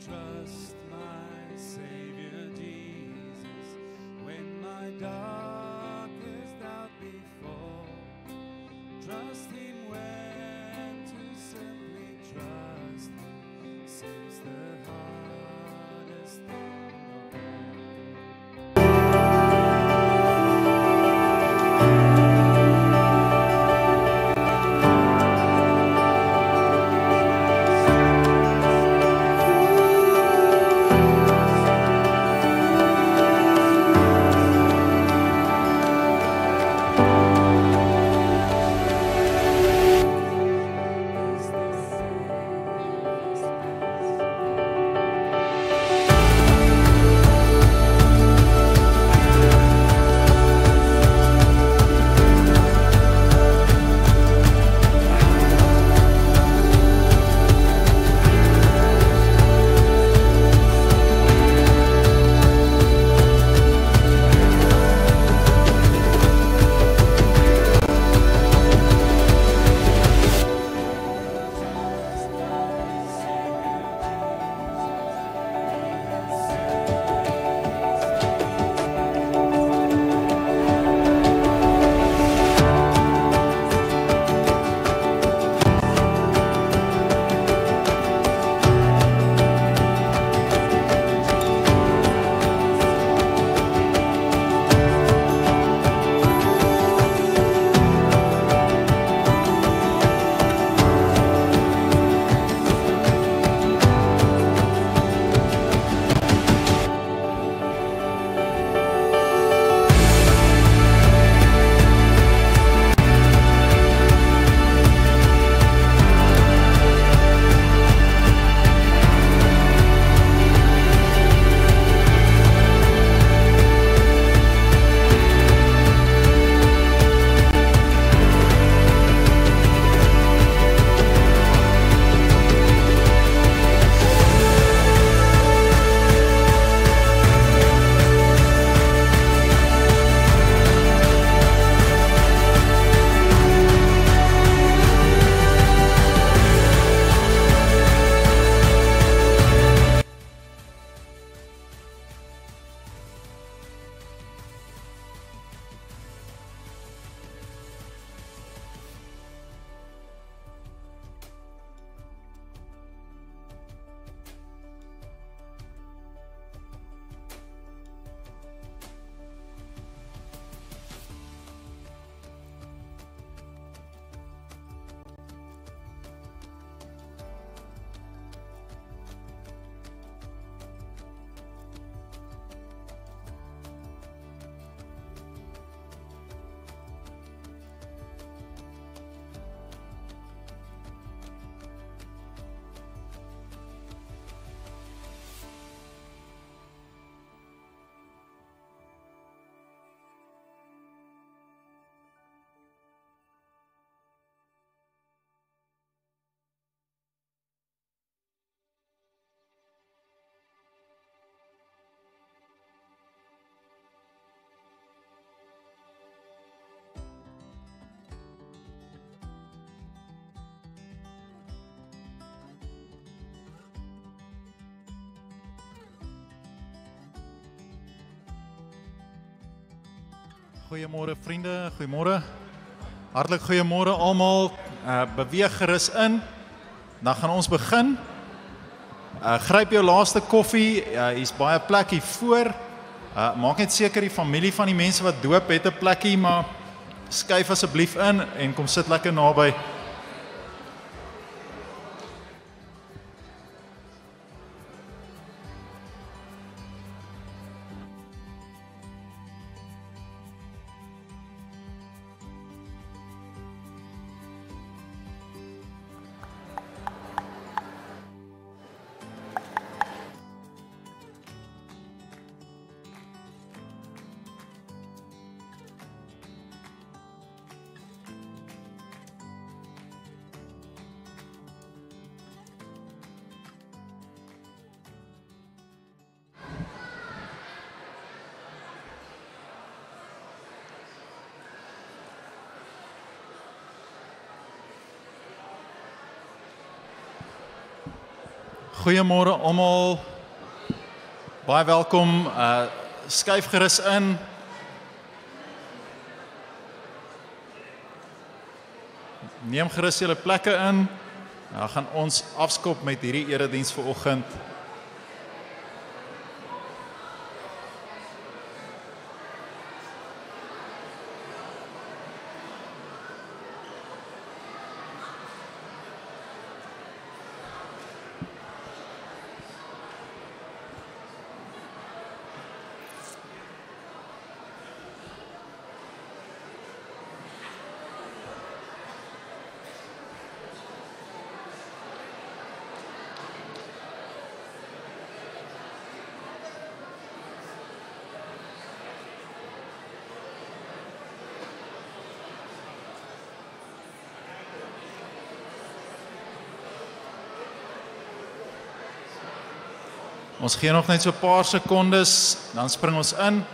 trust my Savior Jesus when my darkest doubt befall. Trust Him when to simply trust Him seems the hardest thing of all. Goeiemôre vriende, goeiemôre. Hartlik goeiemôre almal. Beweeg gerus in. Dan gaan ons begin. Gryp jou laaste koffie. Hier's baie plek hier voor. Maak net seker die familie van die mense wat doop het 'n plekkie, maar skuif asseblief in en kom sit lekker naby. Goeiemôre almal. Baie welkom. Skuif gerus in. Neem gerus julle plekke in. Nou gaan ons afskop met hierdie erediens vanoggend. Ons gee nog net so 'n paar sekondes, dan spring ons in.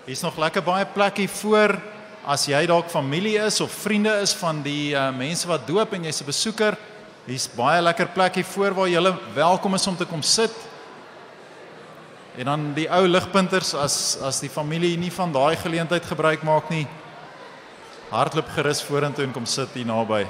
Hier's nog lekker baie plek hier voor. As jy dalk familie is of vriende is van die mense wat doop en jy's 'n besoeker, hier's baie lekker plek hier voor waar jy welkom is om te kom sit. En dan die ou ligpunters, as die familie nie van daai geleentheid gebruik maak nie, hardloop gerus vorentoe en kom sit hier naby.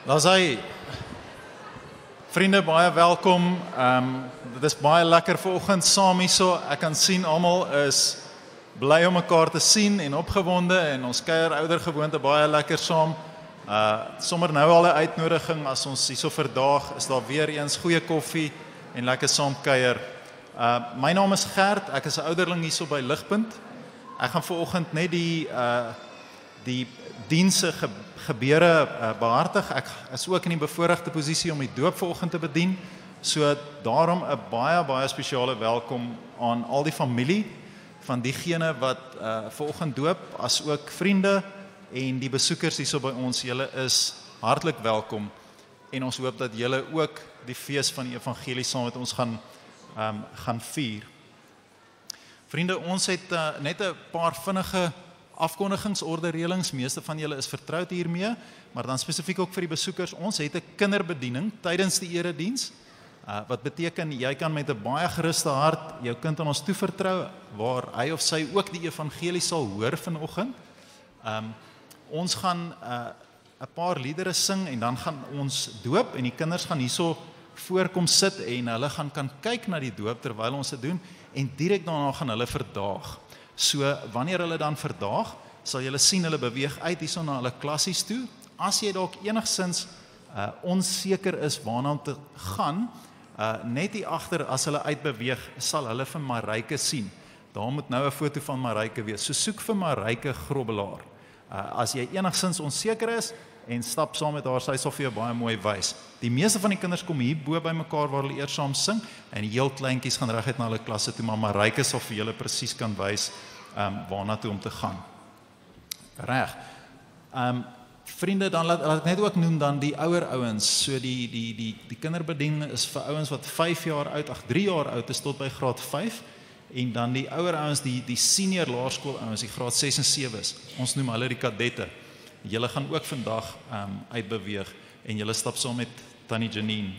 Daar's hy. Vriende, baie welkom. Dit is baie lekker vanoggend saam hierso. Ek kan sien almal is bly om mekaar te sien en opgewonde en ons kuier ouer gewoonte baie lekker saam. Sommer nou al 'n uitnodiging as ons hierso verdaag, is daar weer eens goeie koffie en lekker saam kuier. My naam is Gert, ek is 'n ouderling hierso by Ligpunt. Ek gaan vanoggend net die dienste gebeure behartig. Ek is ook in die bevoorregte posisie om die doop vanoggend te bedien. So daarom 'n baie spesiale welkom aan al die familie van diegene wat vanoggend doop, as ook vriende en die besoekers hierso by ons. Julle is hartlik welkom en ons hoop dat julle ook die fees van die evangelie saam met ons gaan vier. Vriende, ons het net 'n paar vinnige afkondigingsorde reëlings. Meeste van julle is vertroud hiermee, maar dan spesifiek ook vir die besoekers. Ons het 'n kinderbediening tydens die erediens, wat beteken jy kan met 'n baie geruste hart jou kind aan ons toevertrou, waar hy of sy ook die evangelie sal hoor vanoggend. Ons gaan 'n paar liedere sing en dan gaan ons doop en die kinders gaan hierso voorkom sit en hulle gaan kan kyk na die doop terwyl ons dit doen en direk daarna gaan hulle verdaag. So wanneer hulle dan verdaag, sal julle sien hulle beweeg uit hierso na hulle klassies toe. As jy dalk enigsins onseker is waarna om te gaan, net hier agter as hulle uitbeweeg, sal hulle vir Maryke sien. Daar moet nou 'n foto van Maryke wees. So soek vir Maryke Grobbelaar. As jy enigsins onseker is en stap saam met haar, sy sal vir jou baie mooi wys. Die meeste van die kinders kom hier bo by mekaar waar hulle eers saam sing en die heel kleintjies gaan reguit na hulle klasse toe, maar Maryke sal vir julle presies kan wys waarna toe om te gaan. Reg. Vriende, dan laat ek net ook noem dan die ouer ouens. So die kinderbediening is vir ouens wat 5 jaar oud, 3 jaar oud is tot by graad 5 en dan die ouer ouens, die senior laerskool ouens, die graad 6 en 7 is. Ons noem hulle die kadette. Julle gaan ook vandag uitbeweeg en julle stap saam met Tannie Janine,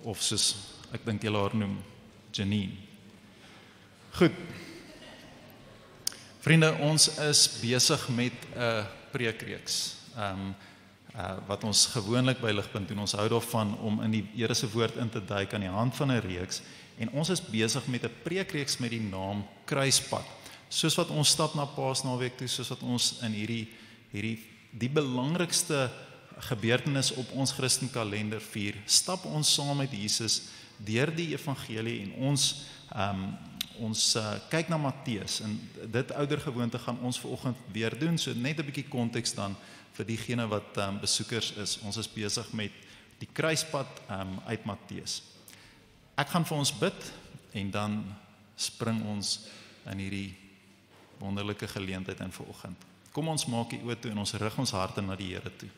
of soos ek dink julle haar noem, Janine. Goed. Vriende, ons is besig met 'n preekreeks. Wat ons gewoonlik by Ligpunt doen. Ons hou daarvan om in die Here se woord in te duik aan die hand van 'n reeks en ons is besig met 'n preekreeks met die naam Kruispad. Soos wat ons stap na Paasnaweek toe, soos wat ons in die belangrikste gebeurtenis op ons Christenkalender vier, stap ons saam met Jesus deur die evangelie en ons kyk na Matteus en dit oudergewoonte gaan ons vanoggend weer doen, so net 'n bietjie konteks dan vir diegene wat besoekers is. Ons is besig met die kruispad uit Matteus. Ek gaan vir ons bid en dan spring ons in hierdie wonderlike geleentheid in vanoggend. Kom ons maak die oë toe en ons rig ons harte na die Here toe.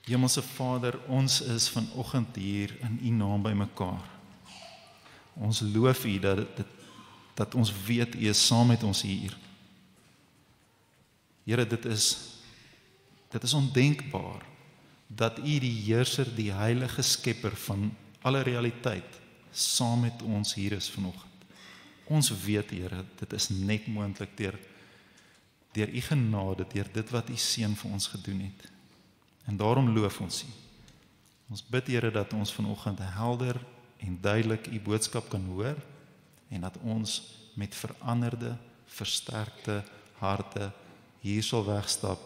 Hemelse Vader, ons is vanoggend hier in U naam bymekaar. Ons loof U dat ons weet U is saam met ons hier. Here, dit is ondenkbaar dat U die heerser, die heilige skepper van alle realiteit, saam met ons hier is vanoggend. Ons weet, Here, dit is net moontlik deur U genade, deur dit wat U Seun vir ons gedoen het. En daarom loof ons U. Ons bid, Here, dat ons vanoggend helder en duidelik U boodskap kan hoor en dat ons met veranderde, versterkte harte hier sal wegstap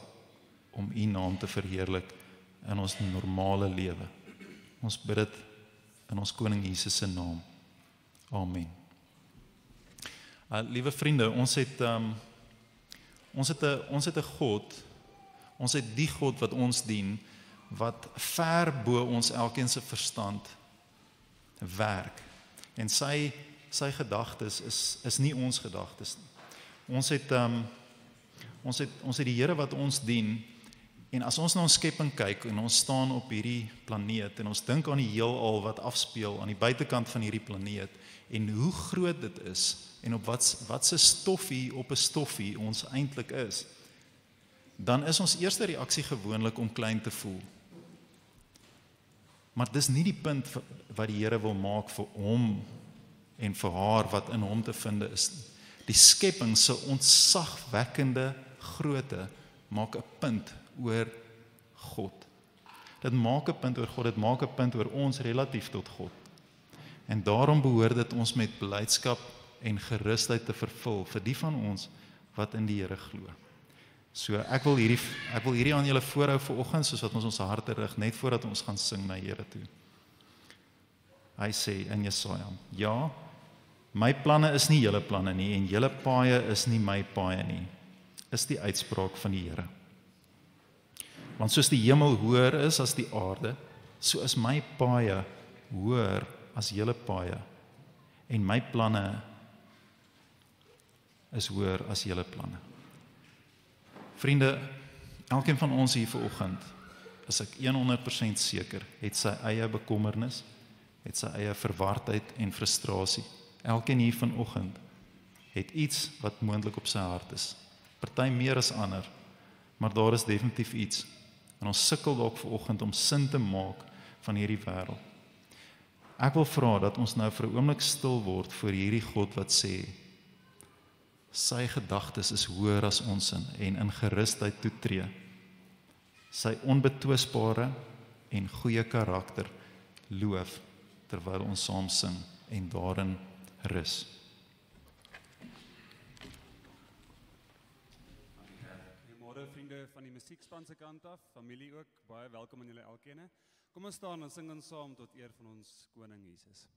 om U naam te verheerlik in ons normale lewe. Ons bid dit in ons Koning Jesus se naam. Amen. Liewe vriende, ons het 'n God, ons het die God wat ons dien, wat ver bo ons elkeen se verstand werk. En sy gedagtes is nie ons gedagtes nie. Ons het die Here wat ons dien, en as ons na ons skepping kyk en ons staan op hierdie planeet en ons dink aan die heelal wat afspeel aan die buitekant van hierdie planeet en hoe groot dit is en op wat se stoffie op 'n stoffie ons eintlik is, dan is ons eerste reaksie gewoonlik om klein te voel. Maar dis nie die punt wat die Here wil maak vir hom en vir haar wat in hom te vind is. Die skepping se ontzagwekkende grootte maak 'n punt oor God. Dit maak 'n punt oor God, dit maak 'n punt oor ons relatief tot God. En daarom behoort dit ons met blydskap en gerusheid te vervul vir die van ons wat in die Here glo. So ek wil hierdie aan julle voorhou vanoggend soos wat ons harte rig net voordat ons gaan sing na Here toe. Hy sê in Jesaja: "Ja, my planne is nie julle planne nie en julle paaie is nie my paaie nie," is die uitspraak van die Here. Want soos die hemel hoër is as die aarde, so is my paaie hoër as julle paaie en my planne is hoër as julle planne. Vriende, elkeen van ons hier vanoggend, is ek 100% seker, het sy eie bekommernis, het sy eie verwardheid en frustrasie. Elkeen hier vanoggend het iets wat moontlik op sy hart is. Party meer as ander, maar daar is definitief iets. En ons sukkel dalk vanoggend om sin te maak van hierdie wêreld. Ek wil vra dat ons nou vir 'n oomblik stil word voor hierdie God wat sê, sy gedagtes is hoër as ons en in gerusheid toetree. Sy onbetwisbare en goeie karakter loof terwyl ons saam sing en daarin rus. Goeiemôre vriende van die musiekspan se kant af, familie ook, baie welkom aan julle elkeen. Kom ons staan en sing ons saam tot eer van ons Koning Jesus.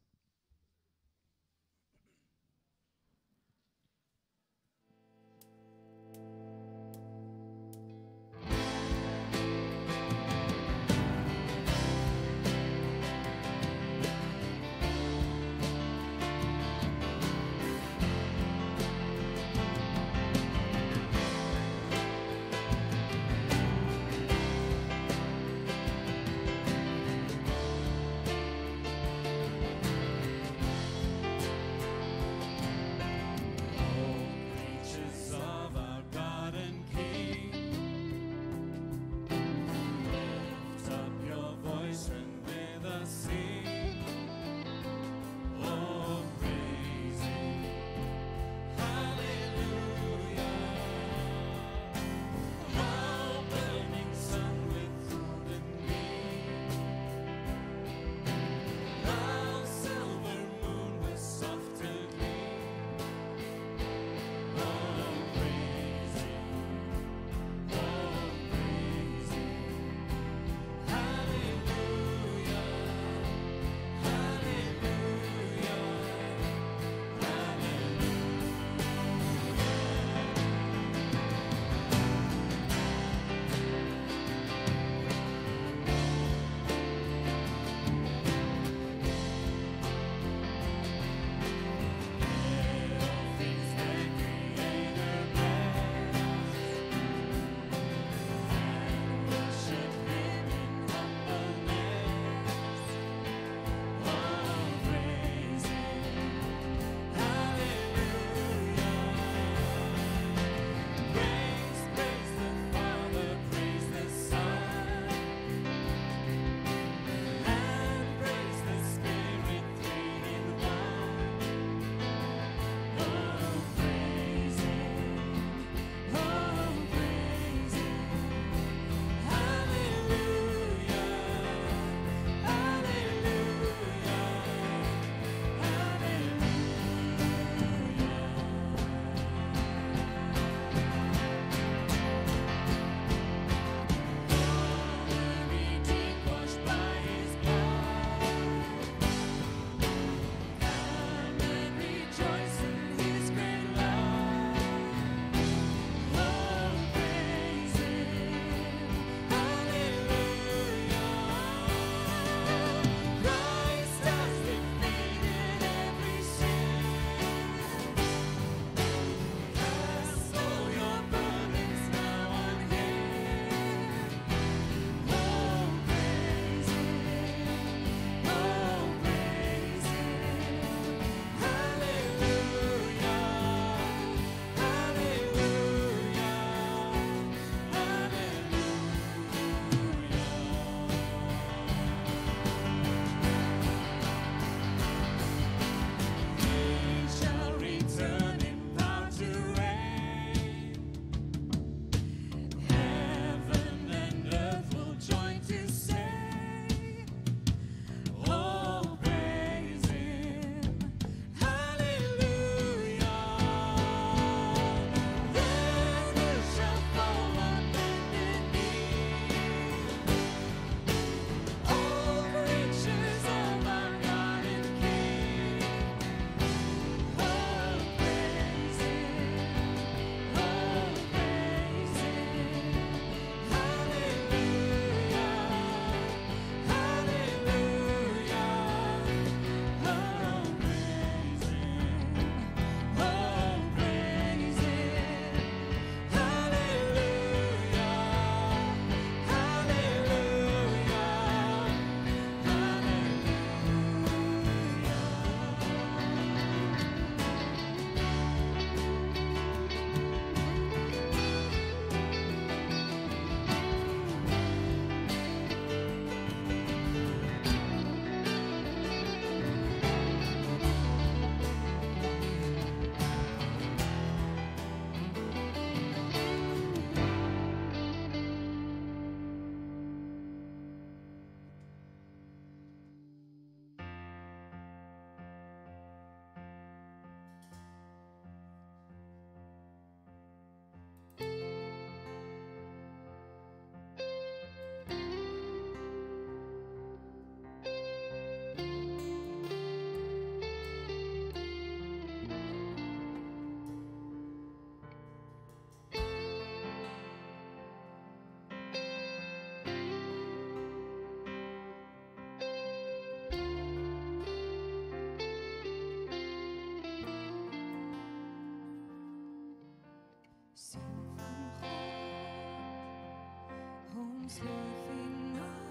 ons loof U naam,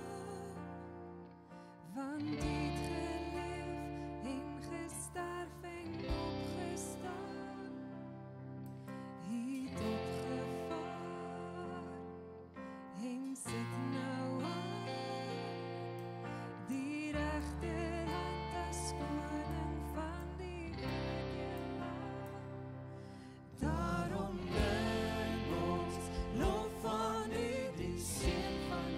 want U het geleef en gesterf en opgestaan. U het opgevaar en sit nou aan die regterhand as koning van die heelal. Daarom bring ons lof aan U, die Seun van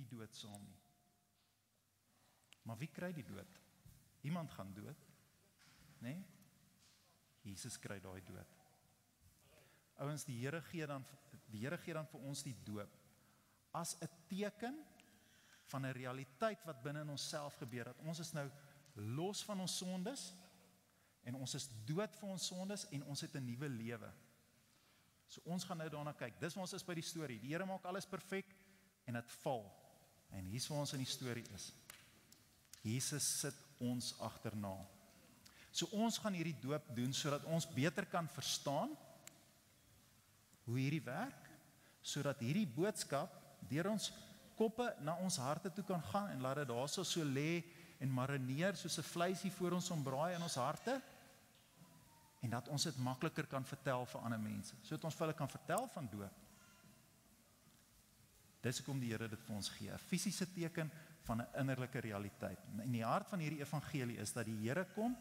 die dood saam nie. Maar wie kry die dood? Iemand gaan dood, né? Jesus kry daai dood. Ouens, die Here gee dan vir ons die doop as 'n teken van 'n realiteit wat binne in onsself gebeur, dat ons is nou los van ons sondes, en ons is dood vir ons sondes, en ons het 'n nuwe lewe. So ons gaan nou daarna kyk, dis waar ons is by die storie, die Here maak alles perfek, en het val, en hier's waar ons in die storie is. Jesus sit ons agterna. So ons gaan hierdie doop doen, sodat ons beter kan verstaan, hoe hierdie werk, sodat hierdie boodskap, deur ons koppe na ons harte toe kan gaan, en laat dit daar so lê, en marineer soos 'n vleisie voor ons ombraai in ons harte, en dat ons dit makliker kan vertel vir ander mense, sodat ons vir hulle kan vertel van doop. Dis hoekom die Here dit vir ons gee, 'n fisiese teken van 'n innerlike realiteit. En die hart van hierdie evangelie is dat die Here kom,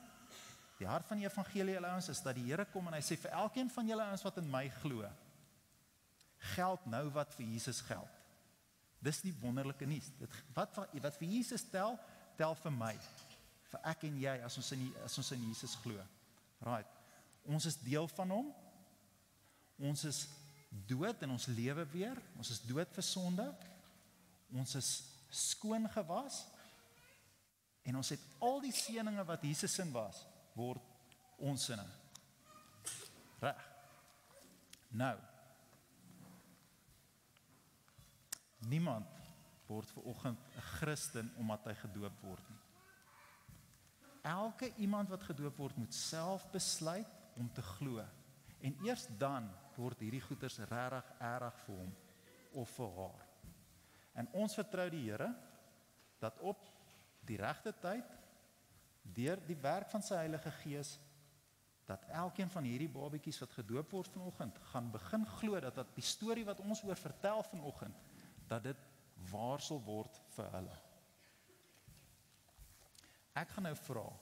die hart van die evangelie, ouens, is dat die Here kom en hy sê vir elkeen van julle ouens wat in my glo, geld nou wat vir Jesus geld. Dis die wonderlike nuus. Wat vir Jesus tel vir my, vir ek en jy, as ons in Jesus glo. Right. Ons is deel van hom, ons is dood en ons lewe weer, ons is dood vir sonde, ons is skoon gewas, en ons het al die seëninge wat Jesus sin was, word ons sinne. Reg. Nou, niemand word vanoggend 'n Christen omdat hy gedoop word nie. Elke iemand wat gedoop word moet self besluit om te glo. En eers dan word hierdie goeders regtig erg vir hom of vir haar. En ons vertrou die Here dat op die regte tyd, deur die werk van sy Heilige Gees, dat elkeen van hierdie babatjies wat gedoop word vanoggend, gaan begin glo dat die storie wat ons oor vertel vanoggend, dat dit waar sal word vir hulle. Ek gaan nou vra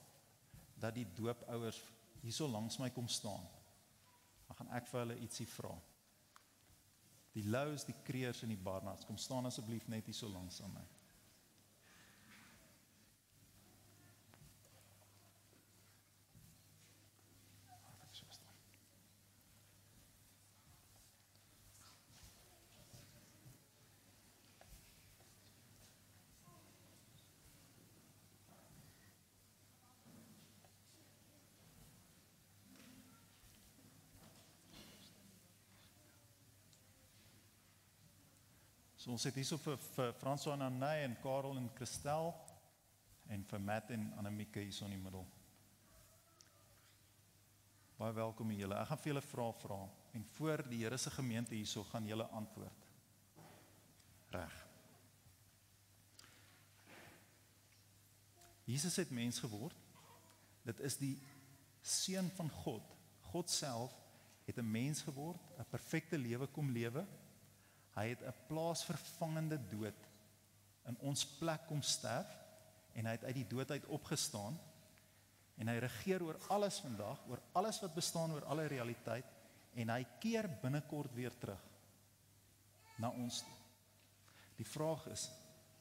dat die doopouers hierso langs my kom staan. Dan gaan ek vir hulle ietsie vra. Die Louws, die Kreers en die Barnards, kom staan asseblief net hierso langs aan my. So ons het hierso vir François en Anne en Karel en Christel en vir Matt en Annemieke hierso in die middel. Baie welkom julle. Ek gaan vir julle vra en voor die Here se gemeente hierso gaan julle antwoord. Reg. Jesus het mens geword. Dit is die seun van God. God self het 'n mens geword, 'n perfekte lewe kom lewe. Hy het 'n plaasvervangende dood in ons plek kom sterf, en hy het uit die dood uit opgestaan, en hy regeer oor alles vandag, oor alles wat bestaan, oor alle realiteit, en hy keer binnekort weer terug na ons toe. Die vraag is,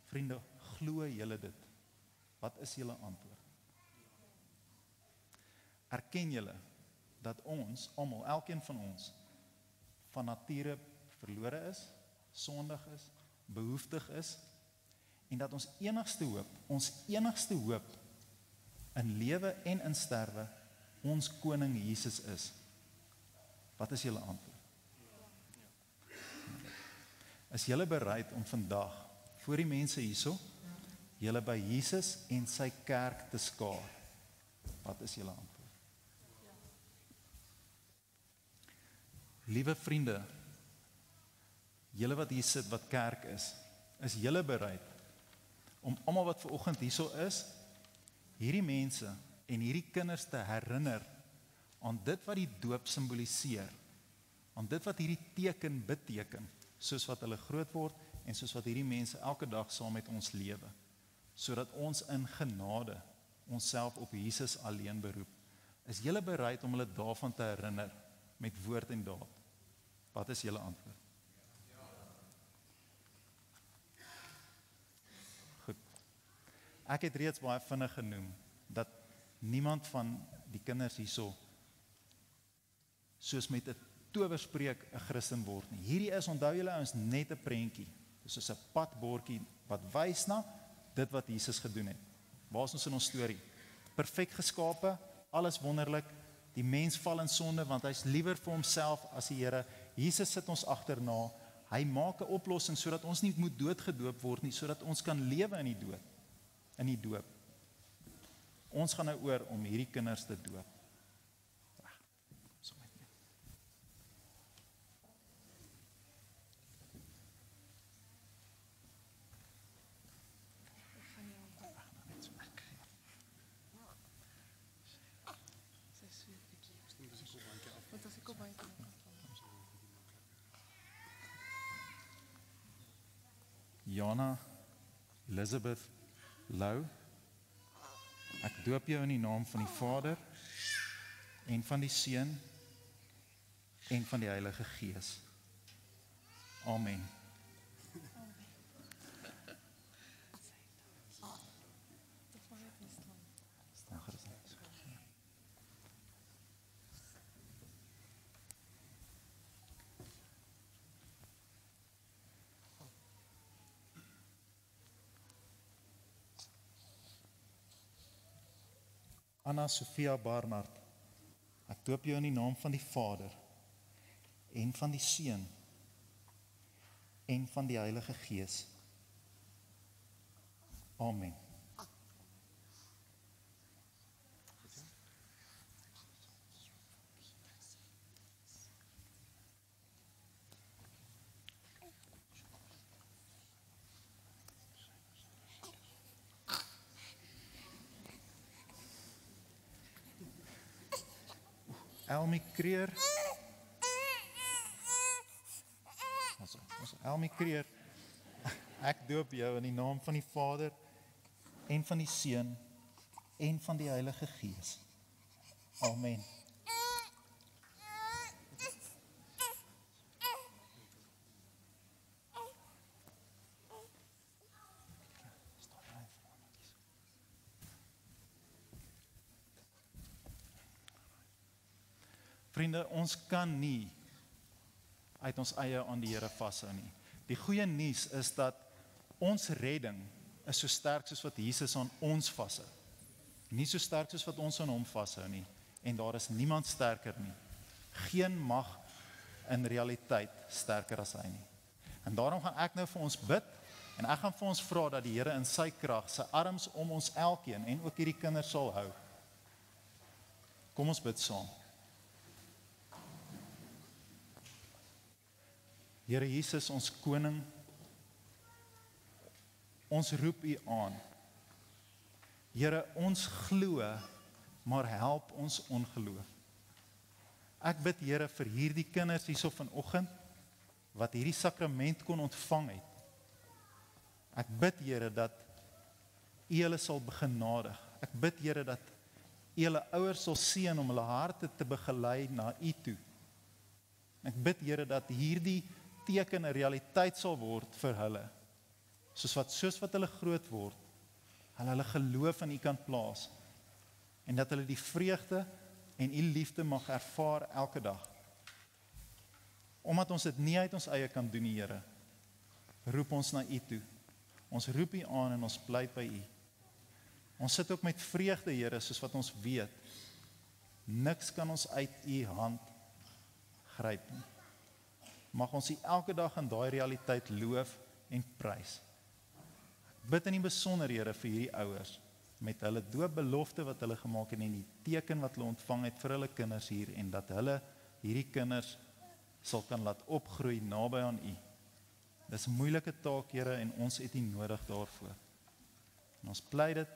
vriende, glo julle dit? Wat is julle antwoord? Erken julle dat ons, almal, elkeen van ons, van nature verlore is, sondig is, behoeftig is, en dat ons enigste hoop in lewe en in sterwe, ons koning Jesus is? Wat is julle antwoord? Is julle bereid om vandag, voor die mense hierso, julle by Jesus en sy kerk te skaar? Wat is julle antwoord? Liewe vriende, julle wat hier sit, wat kerk is julle bereid om almal wat vanoggend hierso is, hierdie mense en hierdie kinders te herinner aan dit wat die doop simboliseer, aan dit wat hierdie teken beteken, soos wat hulle groot word en soos wat hierdie mense elke dag saam met ons lewe, sodat ons in genade onsself op Jesus alleen beroep. Is julle bereid om hulle daarvan te herinner met woord en daad? Wat is julle antwoord? Ek het reeds baie vinnig genoem, dat niemand van die kinders hierso, soos met 'n towerspreek 'n Christen word nie. Hierdie is, onthou julle ouens, net 'n prentjie. Dis soos 'n padbordjie wat wys na dit wat Jesus gedoen het. Waar is ons in ons storie? Perfek geskape, alles wonderlik, die mens val in sonde, want hy's liewer vir homself as die Here. Jesus sit ons agterna, hy maak 'n oplossing, sodat ons nie moet doodgedoop word nie, sodat ons kan lewe in die doop. Ons gaan nou oor om hierdie kinders te doop. Jana Elizabeth Lou, ek doop jou in die naam van die Vader en van die Seun en van die Heilige Gees. Amen. Anna Sophia Barnard, ek doop jou in die naam van die Vader en van die Seun en van die Heilige Gees. Amen. Elmie Kreer. Elmie Kreer, ek doop jou in die naam van die Vader en van die Seun en van die Heilige Gees. Amen. Vriende, ons kan nie uit ons eie aan die Here vashou nie. Die goeie nuus is dat ons redding is so sterk soos wat Jesus aan ons vashou. Nie so sterk soos wat ons aan hom vashou nie. En daar is niemand sterker nie. Geen mag in realiteit sterker as hy nie. En daarom gaan ek nou vir ons bid en ek gaan vir ons vra dat die Here in sy krag sy arms om ons elkeen en ook hierdie kinders sal hou. Kom ons bid saam. Here Jesus, ons koning, ons roep U aan. Here, ons glo, maar help ons ongeloof. Ek bid, Here, vir hierdie kinders hierso vanoggend, wat hierdie sakrament kon ontvang het. Ek bid, Here, dat U hulle sal begenadig. Ek bid, Here, dat U hulle ouers sal seën om hulle harte te begelei na U toe. Ek bid, Here, dat hierdie teken 'n realiteit sal word vir hulle. Soos wat hulle groot word, hulle geloof in U kan plaas en dat hulle die vreugde en U liefde mag ervaar elke dag. Omdat ons dit nie uit ons eie kan doen, Here, roep ons na U toe. Ons roep U aan en ons bly by U. Ons sit ook met vreugde, Here, soos wat ons weet. Niks kan ons uit U hand gryp nie. Mag ons U elke dag in daai realiteit loof en prys. Ek bid in die besonder, Here, vir hierdie ouers, met hulle doopbelofte wat hulle gemaak het en die teken wat hulle ontvang het vir hulle kinders hier, en dat hulle hierdie kinders sal kan laat opgroei naby aan U. Dis 'n moeilike taak, Here, en ons het U nodig daarvoor. En ons bly dit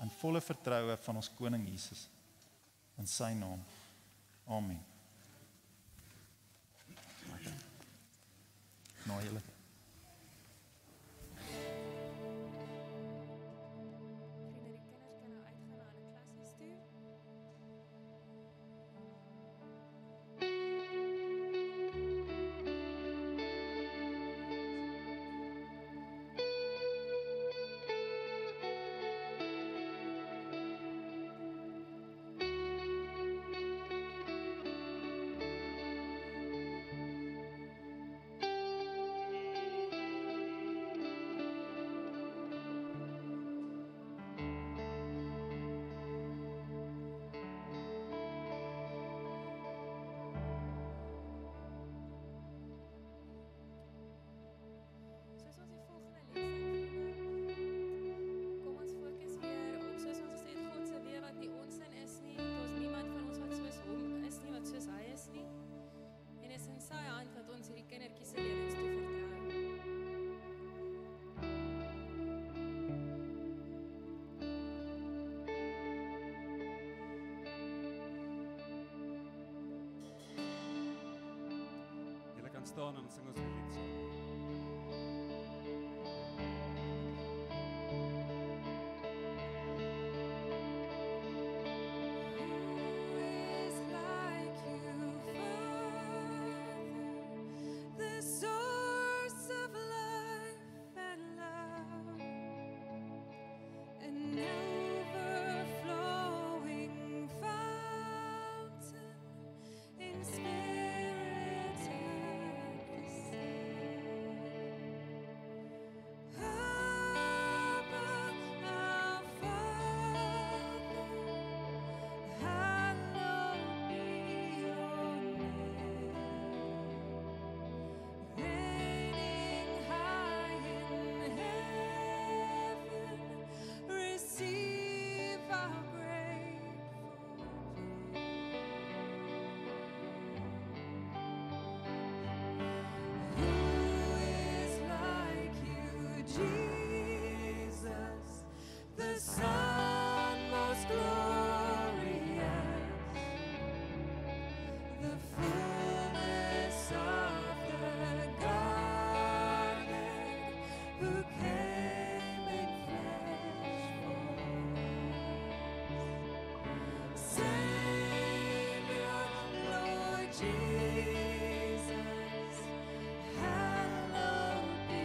in volle vertroue van ons koning Jesus. In sy naam. Amen. Nou julle. Vriende, die kinders kan nou uitgaan na hulle klassies toe. staan en sing ons 'n lied saam. Who is like you, Father, the source of life and love, an overflowing fountain in spirit and the sea. Abba, our Father, hallowed be your name. Reigning high in heaven, receive our grateful praise. Who is like you, Jesus, the Son most glorious, the fullness of the Godhead, who came in flesh for us. Savior, Lord Jesus, hallowed be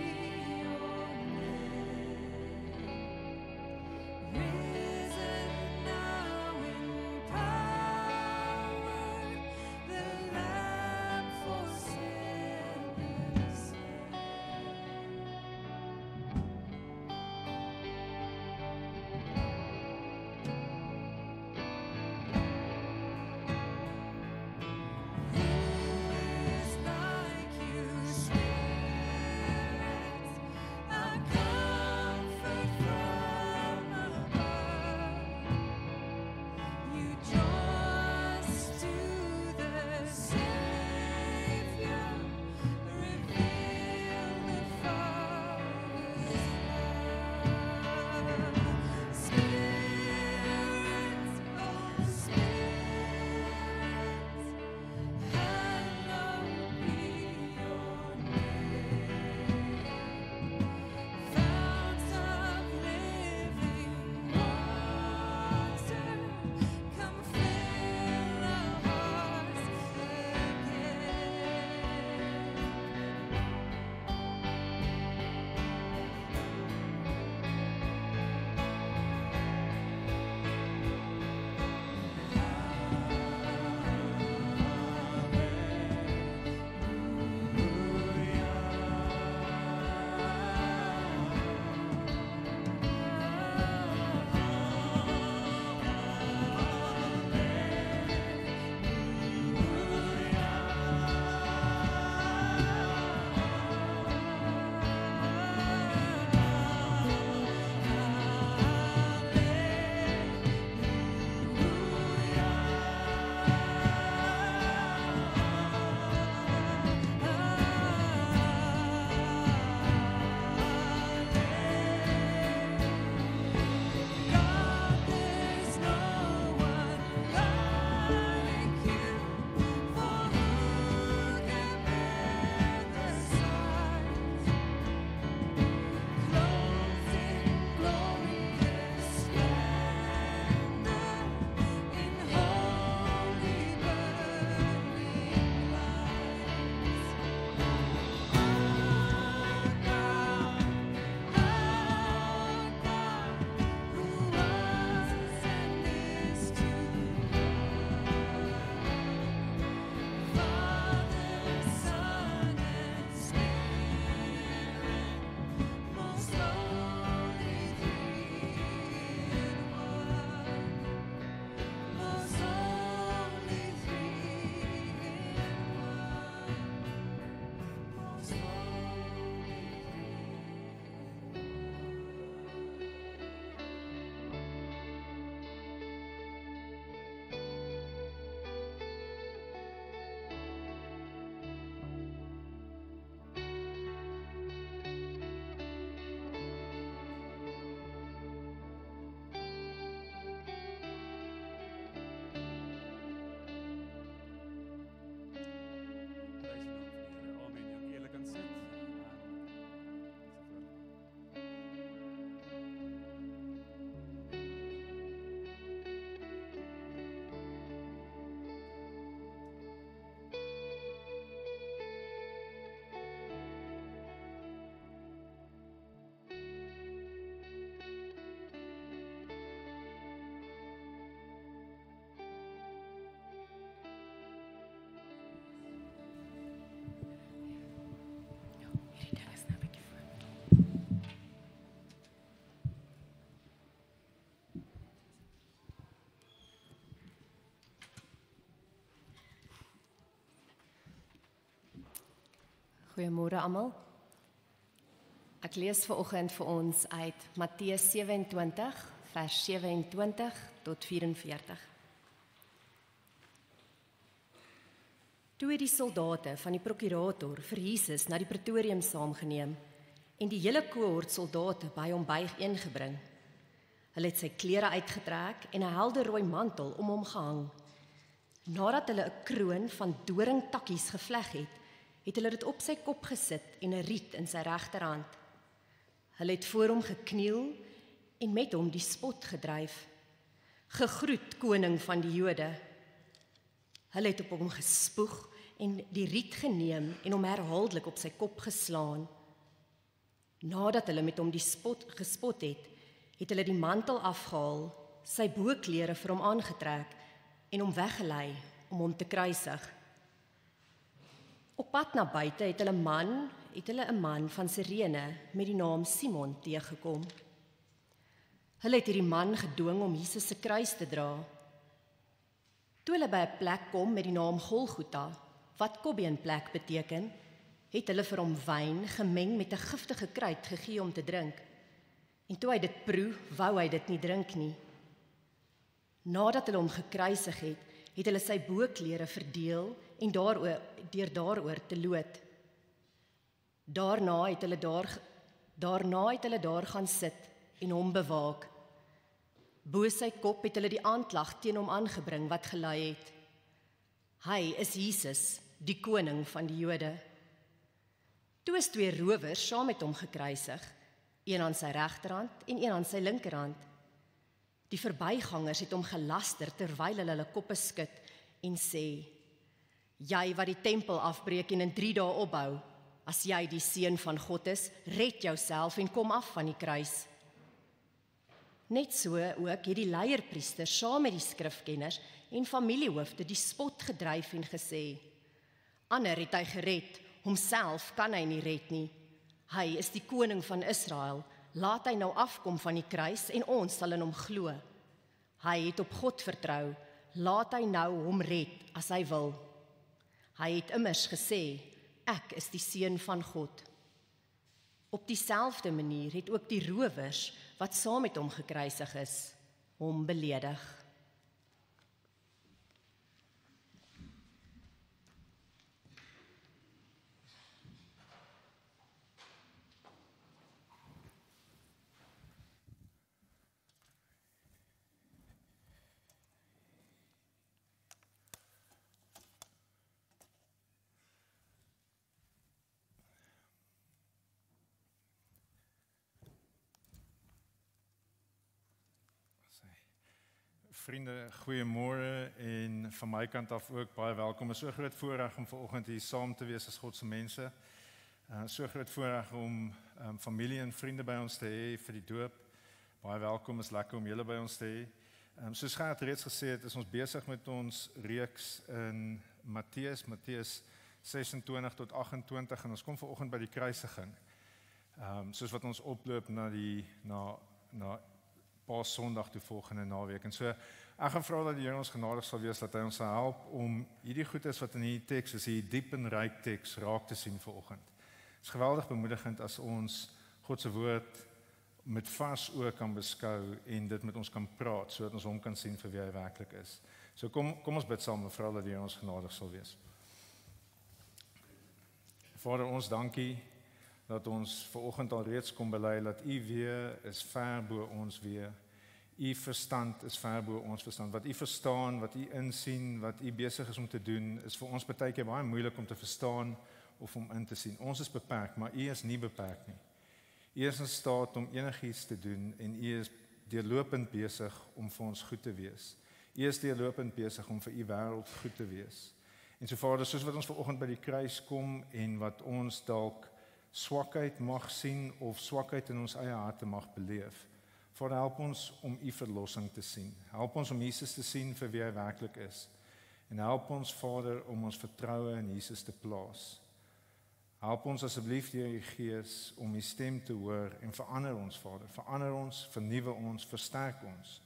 your name. Risen now in power, the Lamb for sinners slain. Who Goeiemôre almal. Ek lees vanoggend vir ons uit Matteus 27 vers 27 tot 44. Toe het die soldate van die prokurator vir Jesus na die pretorium saamgeneem en die hele kohort soldate by hom byeengebring. Hulle het sy klere uitgetrek en 'n helder rooi mantel om hom gehang. Nadat hulle 'n kroon van doringtakkies gevleg het hulle dit op sy kop gesit en 'n riet in sy regterhand. Hulle het voor hom gekniel en met hom die spot gedryf. Gegroet koning van die Jode. Hulle het op hom gespoeg en die riet geneem en hom herhaaldelik op sy kop geslaan. Nadat hulle met hom die spot gespot het hulle die mantel afgehaal, sy boklere vir hom aangetrek en hom weggelei om hom te kruisig. Op pad na buite het hulle 'n man van Sirene met die naam Simon teëgekom. Hulle het hierdie man gedwing om Jesus se kruis te dra. Toe hulle by 'n plek kom met die naam Golgotha, wat kobbeenplek beteken, het hulle vir hom wyn gemeng met 'n giftige kruid gegee om te drink. En toe hy dit proe, wou hy dit nie drink nie. Nadat hulle hom gekruisig het hulle sy boklere verdeel en daaroor te loot. Daarna het hulle daar gaan sit en hom bewaak. Bo sy kop het hulle die aanklag teen hom aangebring wat gelei het: Hy is Jesus, die koning van die Jode. Toe is 2 rowers saam met hom gekruisig, een aan sy regterhand en een aan sy linkerhand. Die verbygangers het hom gelaster terwyl hulle koppe skud en sê: Jy wat die tempel afbreek en in 3 dae opbou, as jy die seun van God is, red jouself en kom af van die kruis. Net so ook het die leierpriesters saam met die skrifkenners en familiehoofde die spot gedryf en gesê: Ander het hy gered, homself kan hy nie red nie. Hy is die koning van Israel, laat hy nou afkom van die kruis en ons sal in hom glo. Hy het op God vertrou, laat hy nou hom red as hy wil. Hy het immers gesê, ek is die seun van God. Op dieselfde manier het ook die rowers wat saam met hom gekruisig is, hom beledig. Vriende, goeiemôre en van my kant af ook baie welkom. Is so groot voorreg om vanoggend hier saam te wees as God se mense. So groot voorreg om familie en vriende by ons te hê vir die doop. Baie welkom, is lekker om julle by ons te hê. Soos Gert reeds gesê het, is ons besig met ons reeks in Matteus 26 tot 28 en ons kom vanoggend by die kruisiging. Soos wat ons oploop na Paas-Sondag toe volgende naweek. En so, ek gaan vra dat die Here ons genadig sal wees, dat hy ons sal help om hierdie goedes wat in hierdie teks is, hierdie diep en ryk teks raak te sien vanoggend. Het is geweldig bemoedigend as ons God se woord met vars oë kan beskou en dit met ons kan praat, sodat ons hom kan sien vir wie hy werklik is. So kom ons bid saam en vra dat die Here ons genadig sal wees. Vader, ons dankie dat ons vanoggend al reeds kom bely dat u weer is ver bo ons weer. U verstand is ver bo ons verstand. Wat u verstaan, wat u insien, wat u besig is om te doen, is vir ons baie keer baie moeilik om te verstaan of om in te sien. Ons is beperk, maar u is nie beperk nie. U is in staat om enigiets te doen en u is deurlopend besig om vir ons goed te wees. U is deurlopend besig om vir u wêreld goed te wees. En so Vader, soos wat ons vanoggend by die kruis kom en wat ons dalk swakheid mag sien of swakheid in ons eie harte mag beleef. Vader, help ons om u verlossing te sien. Help ons om Jesus te sien vir wie hy werklik is. En help ons, Vader, om ons vertroue in Jesus te plaas. Help ons asseblief deur u Gees om u stem te hoor en verander ons, Vader. Verander ons, vernuwe ons, versterk ons.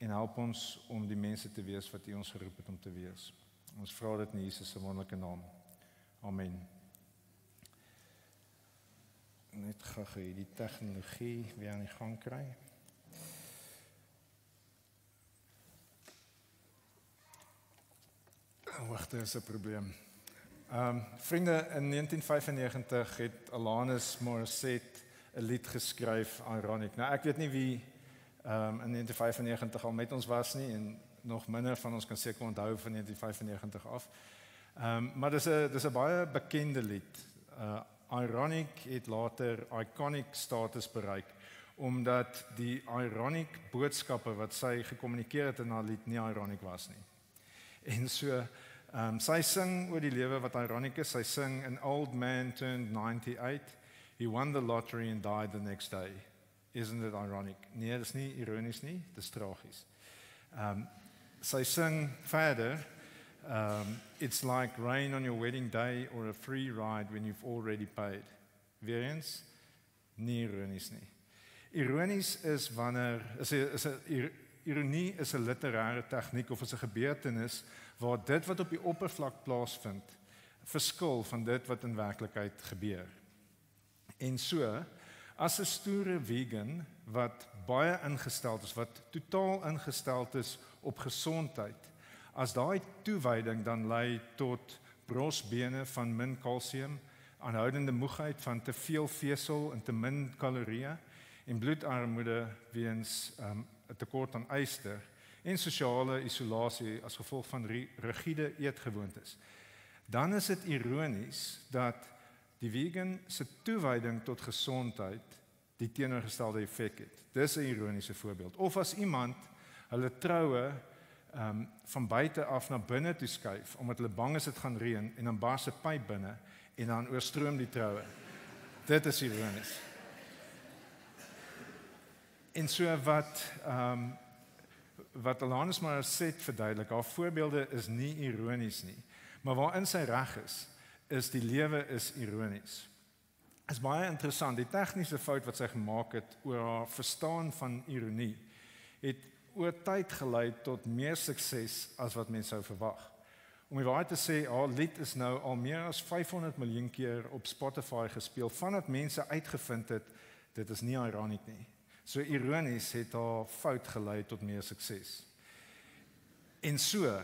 En help ons om die mense te wees wat u ons geroep het om te wees. Ons vra dit in Jesus se wonderlike naam. Amen. net gou die tegnologie weer aan die gang kry. Wagte, is 'n probleem. Vriende, in 1995 het Alanis Morissette 'n lied geskryf, Ironic. Nou ek weet nie wie in 1995 al met ons was nie en nog minder van ons kan seker onthou van 1995 af. Maar dis 'n baie bekende lied. Ironic het later iconic status bereik omdat die ironic boodskappe wat sy gekommunikeer het in haar lied nie ironic was nie. En so sy sing oor die lewe wat ironic is. Sy sing an old man turned 98. He won the lottery and died the next day. Isn't it ironic? Nee, dis nie ironies nie, dis tragies. Sy sing verder, it's like rain on your wedding day or a free ride when you've already paid. Weer eens, nie ironies nie. Ironies is wanneer, ironie is 'n literêre tegniek of is 'n gebeurtenis waar dit wat op die oppervlak plaasvind, verskil van dit wat in werklikheid gebeur. En so, as 'n stoere vegan wat baie ingestel is, wat totaal ingestel is op gesondheid, as daai toewyding dan lei tot brosbene van min kalsium, aanhoudende moegheid van te veel vesel en te min kalorieë en bloedarmoede weens 'n tekort aan yster en sosiale isolasie as gevolg van rigiede eetgewoontes, dan is dit ironies dat die vegan se toewyding tot gesondheid die teenoorgestelde effek het. Dis 'n ironiese voorbeeld. Of as iemand hulle troue van buite af na binne toe skuif omdat hulle bang is dit gaan reën en dan bars 'n pyp binne en dan oorstroom die troue. Dit is ironies. En so wat Alanis Morissette verduidelik, haar voorbeelde is nie ironies nie, maar waarin sy reg is die lewe is ironies. Is baie interessant, die tegniese fout wat sy gemaak het oor haar verstaan van ironie, het oor tyd gelei tot meer sukses as wat mense sou verwag. Om die waarheid te sê, haar lied is nou al meer as 500 miljoen keer op Spotify gespeel, vandat mense uitgevind het, dit is nie ironic nie. So ironies het haar fout gelei tot meer sukses. En so,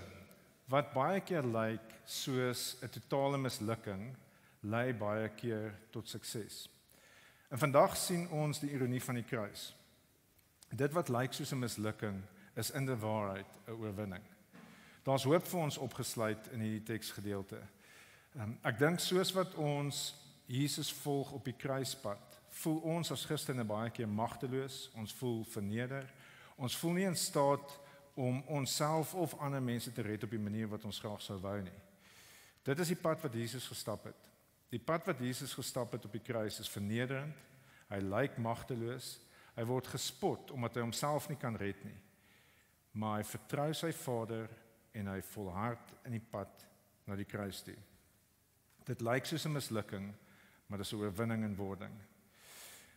wat baie keer lyk soos 'n totale mislukking, lei baie keer tot sukses. En vandag sien ons die ironie van die kruis. Dit wat lyk soos 'n mislukking, is in die waarheid 'n oorwinning. Daar's hoop vir ons opgesluit in hierdie teksgedeelte. Ek dink soos wat ons Jesus volg op die kruispad, voel ons as Christene baie keer magteloos, ons voel verneder, ons voel nie in staat om onsself of ander mense te red op die manier wat ons graag sou wou nie. Dit is die pad wat Jesus gestap het. Die pad wat Jesus gestap het op die kruis is vernederend, hy lyk magteloos, hy word gespot omdat hy homself nie kan red nie. Maar hy vertrou sy Vader en hy volhard in die pad na die kruis toe. Dit lyk soos 'n mislukking, maar dis 'n oorwinning in wording.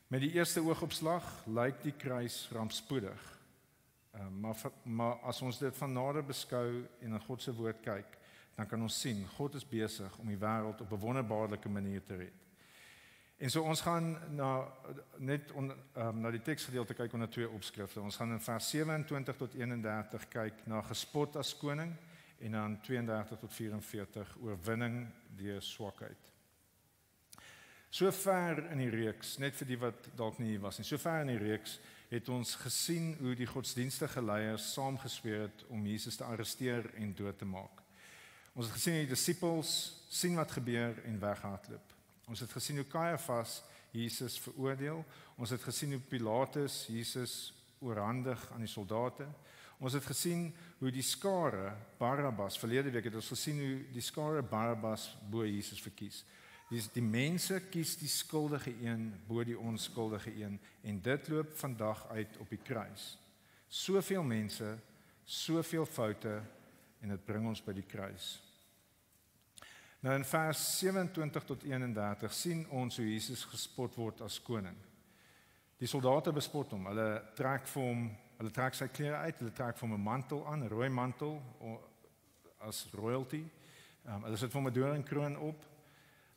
Met die eerste oogopslag lyk die kruis rampspoedig. Maar as ons dit van nader beskou en in God se woord kyk, dan kan ons sien, God is besig om die wêreld op 'n wonderbaarlike manier te red. En so ons gaan na die teksgedeelte kyk onder twee opskrifte. Ons gaan in vers 27 tot 31 kyk na gespot as koning en dan 32 tot 44 oorwinning deur swakheid. So ver in die reeks, net vir die wat dalk nie hier was nie, so ver in die reeks het ons gesien hoe die godsdienstige leiers saamgesweer het om Jesus te arresteer en dood te maak. Ons het gesien hoe die disippels sien wat gebeur en weghardloop. Ons het gesien hoe Kajafas Jesus veroordeel. Ons het gesien hoe Pilatus Jesus oorhandig aan die soldate. Ons het gesien hoe die skare Barabbas, verlede week het ons gesien hoe die skare Barabbas bo Jesus verkies. Die mense kies die skuldige een bo die onskuldige een en dit loop vandag uit op die kruis. Soveel mense, soveel foute en dit bring ons by die kruis. Nou in vers 27 tot 31 sien ons hoe Jesus gespot word as koning. Die soldate bespot hom, hulle trek sy klere uit, hulle trek vir hom 'n mantel aan, 'n rooi mantel as royalty. Hulle sit vir hom 'n doringkroon op.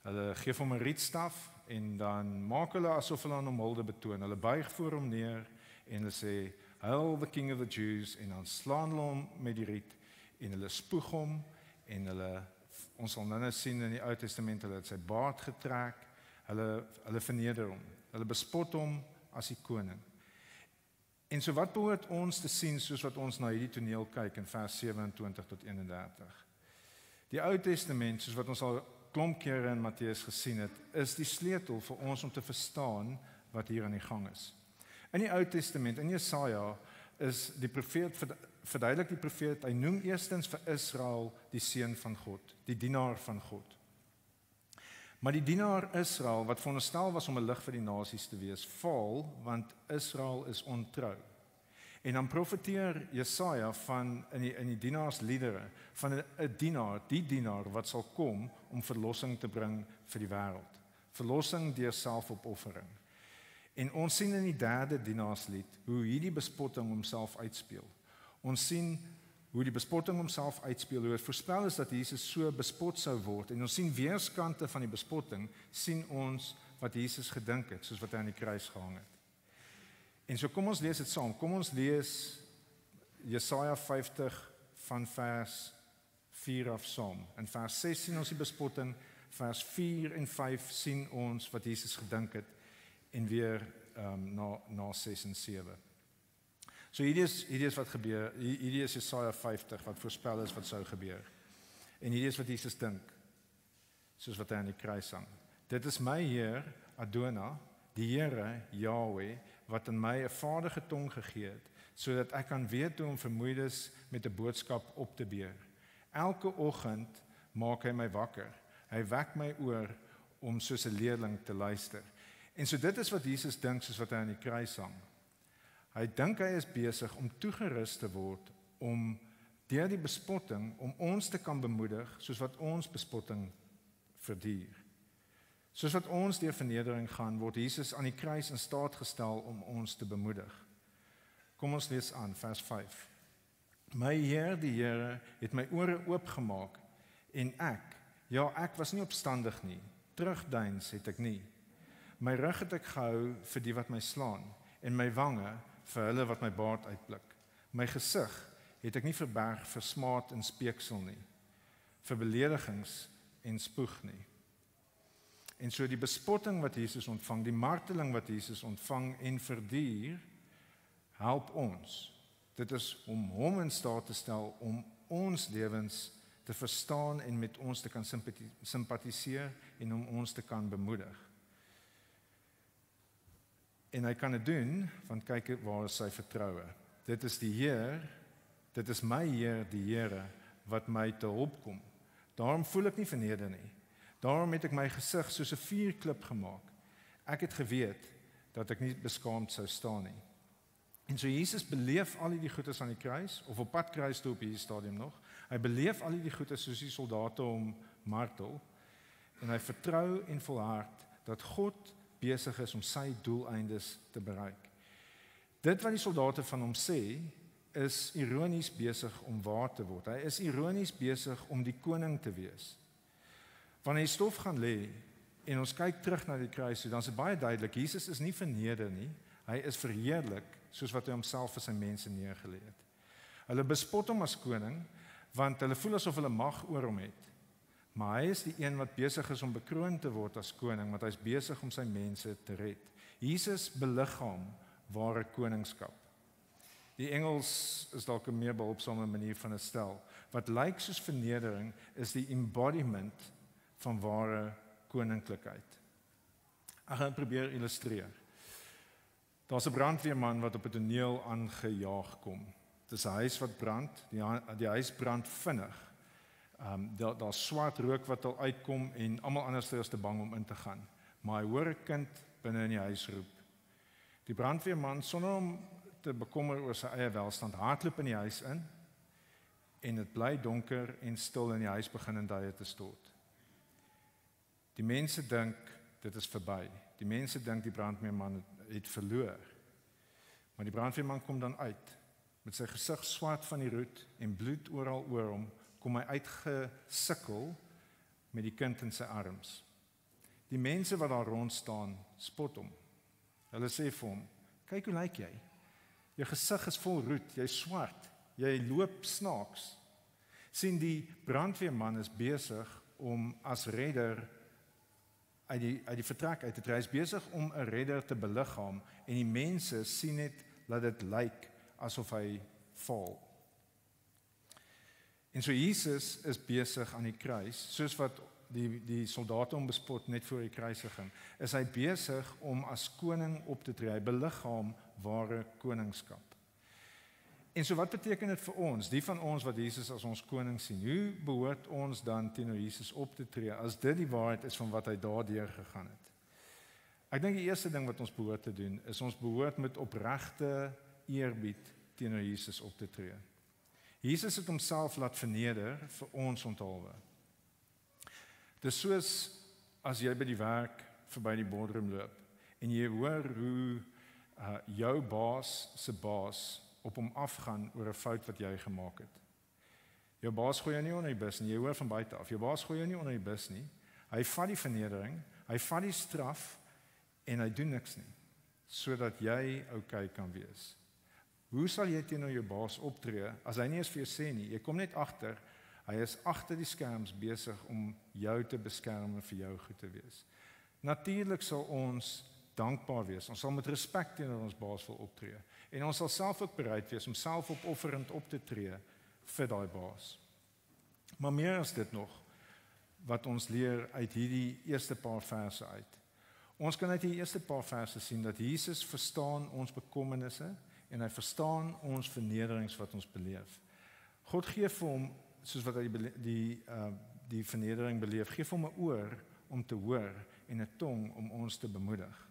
Hulle gee hom 'n rietstaf en dan maak hulle asof hulle aan hom hulde betoon. Hulle buig voor hom neer en hulle sê, "Hail the King of the Jews," en dan slaan hulle hom met die riet en hulle spoeg hom en ons sal nou sien in die Ou Testament, hulle het sy baard getrek, hulle verneder hom, hulle bespot hom as die koning. En so wat behoort ons te sien soos wat ons na hierdie toneel kyk in vers 27 tot 31? Die Ou Testament, soos wat ons al klomp kere in Matteus gesien het, is die sleutel vir ons om te verstaan wat hier aan die gang is. In die Ou Testament, in Jesaja, is die profeet, verduidelik die profeet, hy noem eerstens vir Israel die seun van God, die dienaar van God. Maar die dienaar Israel, wat veronderstel was om 'n lig vir die nasies te wees, faal, want Israel is ontrou. En dan profeteer Jesaja van in die dienaarsliedere van 'n dienaar, die dienaar wat sal kom om verlossing te bring vir die wêreld. Verlossing deur selfopoffering. En ons sien in die 3de dienaarslied hoe hierdie bespotting homself uitspeel. Ons sien hoe die bespotting homself uitspeel, hoe het voorspel is dat Jesus so bespot sou word. En ons sien weerskante van die bespotting, sien ons wat Jesus gedink het, soos wat hy aan die kruis gehang het. En so kom ons lees dit saam. Kom ons lees Jesaja 50 van vers 4 af saam. In vers 6 sien ons die bespotting, vers 4 en 5 sien ons wat Jesus gedink het en weer na 6 en 7. So hierdie is wat gebeur. Hierdie is Jesaja 50 wat voorspel is wat sou gebeur. En hierdie is wat Jesus dink, soos wat hy aan die kruis hang. Dit is my Heer, Adonai, die Here, Yahweh, wat in my 'n vaardige tong gegee het, sodat ek kan weet hoe om vermoeides met 'n boodskap op te beer. Elke oggend maak hy my wakker. Hy wek my oor om soos 'n leerling te luister. En so dit is wat Jesus dink soos wat hy aan die kruis hang. Hy dink hy is besig om toegerus te word om deur die bespotting om ons te kan bemoedig soos wat ons bespotting verduur. Soos wat ons deur vernedering gaan, word Jesus aan die kruis in staat gestel om ons te bemoedig. Kom ons lees aan vers 5. My Heer, die Here, het my ore oopgemaak en ek was nie opstandig nie. Terugdeins het ek nie. My rug het ek gehou vir die wat my slaan en my wange vir hulle wat my baard uitpluk. My gesig het ek nie verberg vir smaad en speeksel nie, vir beledigings en spoeg nie. En so die bespotting wat Jesus ontvang, die marteling wat Jesus ontvang en verduur, help ons. Dit is om hom in staat te stel om ons lewens te verstaan en met ons te kan simpatiseer en om ons te kan bemoedig. En hy kan dit doen, want kyk waar is sy vertroue. Dit is die Heer, dit is my Heer, die Here, wat my te hulp kom. Daarom voel ek nie verneder nie. Daarom het ek my gesig soos 'n vuurklip gemaak. Ek het geweet dat ek nie beskaamd sou staan nie. En so Jesus beleef al die goedes aan die kruis, of op pad kruis toe op hierdie stadium nog. Hy beleef al die goedes soos die soldate hom martel, en hy vertrou en volhard dat God besig is om sy doeleindes te bereik. Dit wat die soldate van hom sê, is ironies besig om waar te word. Hy is ironies besig om die koning te wees. Wanneer hy stof gaan lê en ons kyk terug na die kruis, dan is dit baie duidelik, Jesus is nie verneder nie, hy is verheerlik soos wat hy homself vir sy mense neergelê het. Hulle bespot hom as koning, want hulle voel asof hulle mag oor hom het. Maar hy is die een wat besig is om bekroon te word as koning, want hy is besig om sy mense te red. Jesus beliggaam ware koningskap. Die Engels is dalk 'n meer behulpsame manier van 'n stel. Wat lyk soos vernedering is die embodiment van ware koninklikheid. Ek gaan probeer illustreer. Daar's 'n brandweerman wat op 'n toneel aangejaag kom. Dis 'n huis wat brand, die huis brand vinnig. Daar's swart rook wat al uitkom en almal anders is te bang om in te gaan. Maar hy hoor 'n kind binne in die huis roep. Die brandweerman, sonder om te bekommer oor sy eie welstand, hardloop in die huis in en dit bly donker en stil in die huis begin in duie te stort. Die mense dink dit is verby. Die mense dink die brandweerman het verloor. Maar die brandweerman kom dan uit met sy gesig swart van die roet en bloed oral oor hom, kom hy uitgesukkel met die kind in sy arms. Die mense wat daar rond staan, spot hom. Hulle sê vir hom, kyk hoe lyk jy? Jou gesig is vol roet, jy's swart, jy loop snaaks. Sien, die brandweerman is besig om as redder uit die vertrek uit te tree. Hy is besig om 'n redder te beliggaam en die mense sien net dat dit lyk asof hy val. En so Jesus is besig aan die kruis, soos wat die soldate hom bespot net voor die kruisiging, is hy besig om as koning op te tree. Hy beliggaam ware koningskap. En so wat beteken dit vir ons, die van ons wat Jesus as ons koning sien? Hoe behoort ons dan teenoor Jesus op te tree, as dit die waarheid is van wat hy daardeur gegaan het? Ek dink die eerste ding wat ons behoort te doen, is ons behoort met opregte eerbied teenoor Jesus op te tree. Jesus het homself laat verneder vir ons onthaalwe. Dis soos as jy by die werk verby die boardroom loop en jy hoor hoe jou baas se baas op hom afgaan oor 'n fout wat jy gemaak het. Jou baas gooi jou nie onder die bus nie, jy hoor van buite af. Jou baas gooi jou nie onder die bus nie. Hy vat die vernedering, hy vat die straf en hy doen niks nie, sodat jy okay kan wees. Hoe sal jy teenoor jou baas optree as hy nie eens vir jou sê nie? Jy kom net agter, hy is agter die skerms besig om jou te beskerm en vir jou goed te wees. Natuurlik sal ons dankbaar wees. Ons sal met respek teenoor ons baas wil optree. En ons sal self ook bereid wees om selfopofferend op te tree vir daai baas. Maar meer as dit nog, wat ons leer uit hierdie eerste paar verse uit. Ons kan uit die eerste paar verse sien dat Jesus verstaan ons bekommernisse en hy verstaan ons vernederings wat ons beleef. God gee vir hom, soos wat hy die vernedering beleef, gee vir hom 'n oor om te hoor en 'n tong om ons te bemoedig.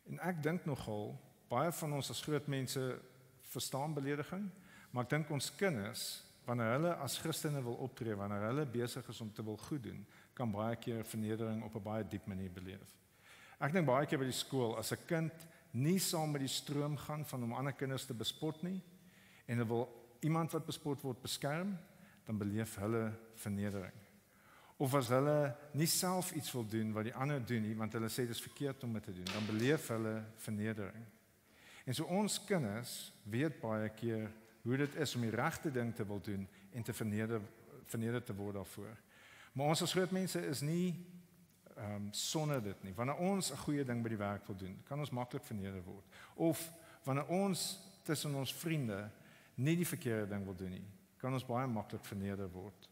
En ek dink nogal, baie van ons as groot mense verstaan belediging, maar ek dink ons kinders, wanneer hulle as Christene wil optree, wanneer hulle besig is om te wil goed doen, kan baie keer vernedering op 'n baie diep manier beleef. Ek dink baie keer by die skool, as 'n kind nie saam met die stroom gaan van om ander kinders te bespot nie, en hulle wil iemand wat bespot word beskerm, dan beleef hulle vernedering. Of as hulle nie self iets wil doen wat die ander doen nie, want hulle sê dit is verkeerd om dit te doen, dan beleef hulle vernedering. En so ons kinders weet baie keer hoe dit is om die regte ding te wil doen en te verneder te word daarvoor. Maar ons as groot mense is nie sonder dit nie. Wanneer ons 'n goeie ding by die werk wil doen, kan ons maklik verneder word. Of wanneer ons tussen ons vriende nie die verkeerde ding wil doen nie, kan ons baie maklik verneder word.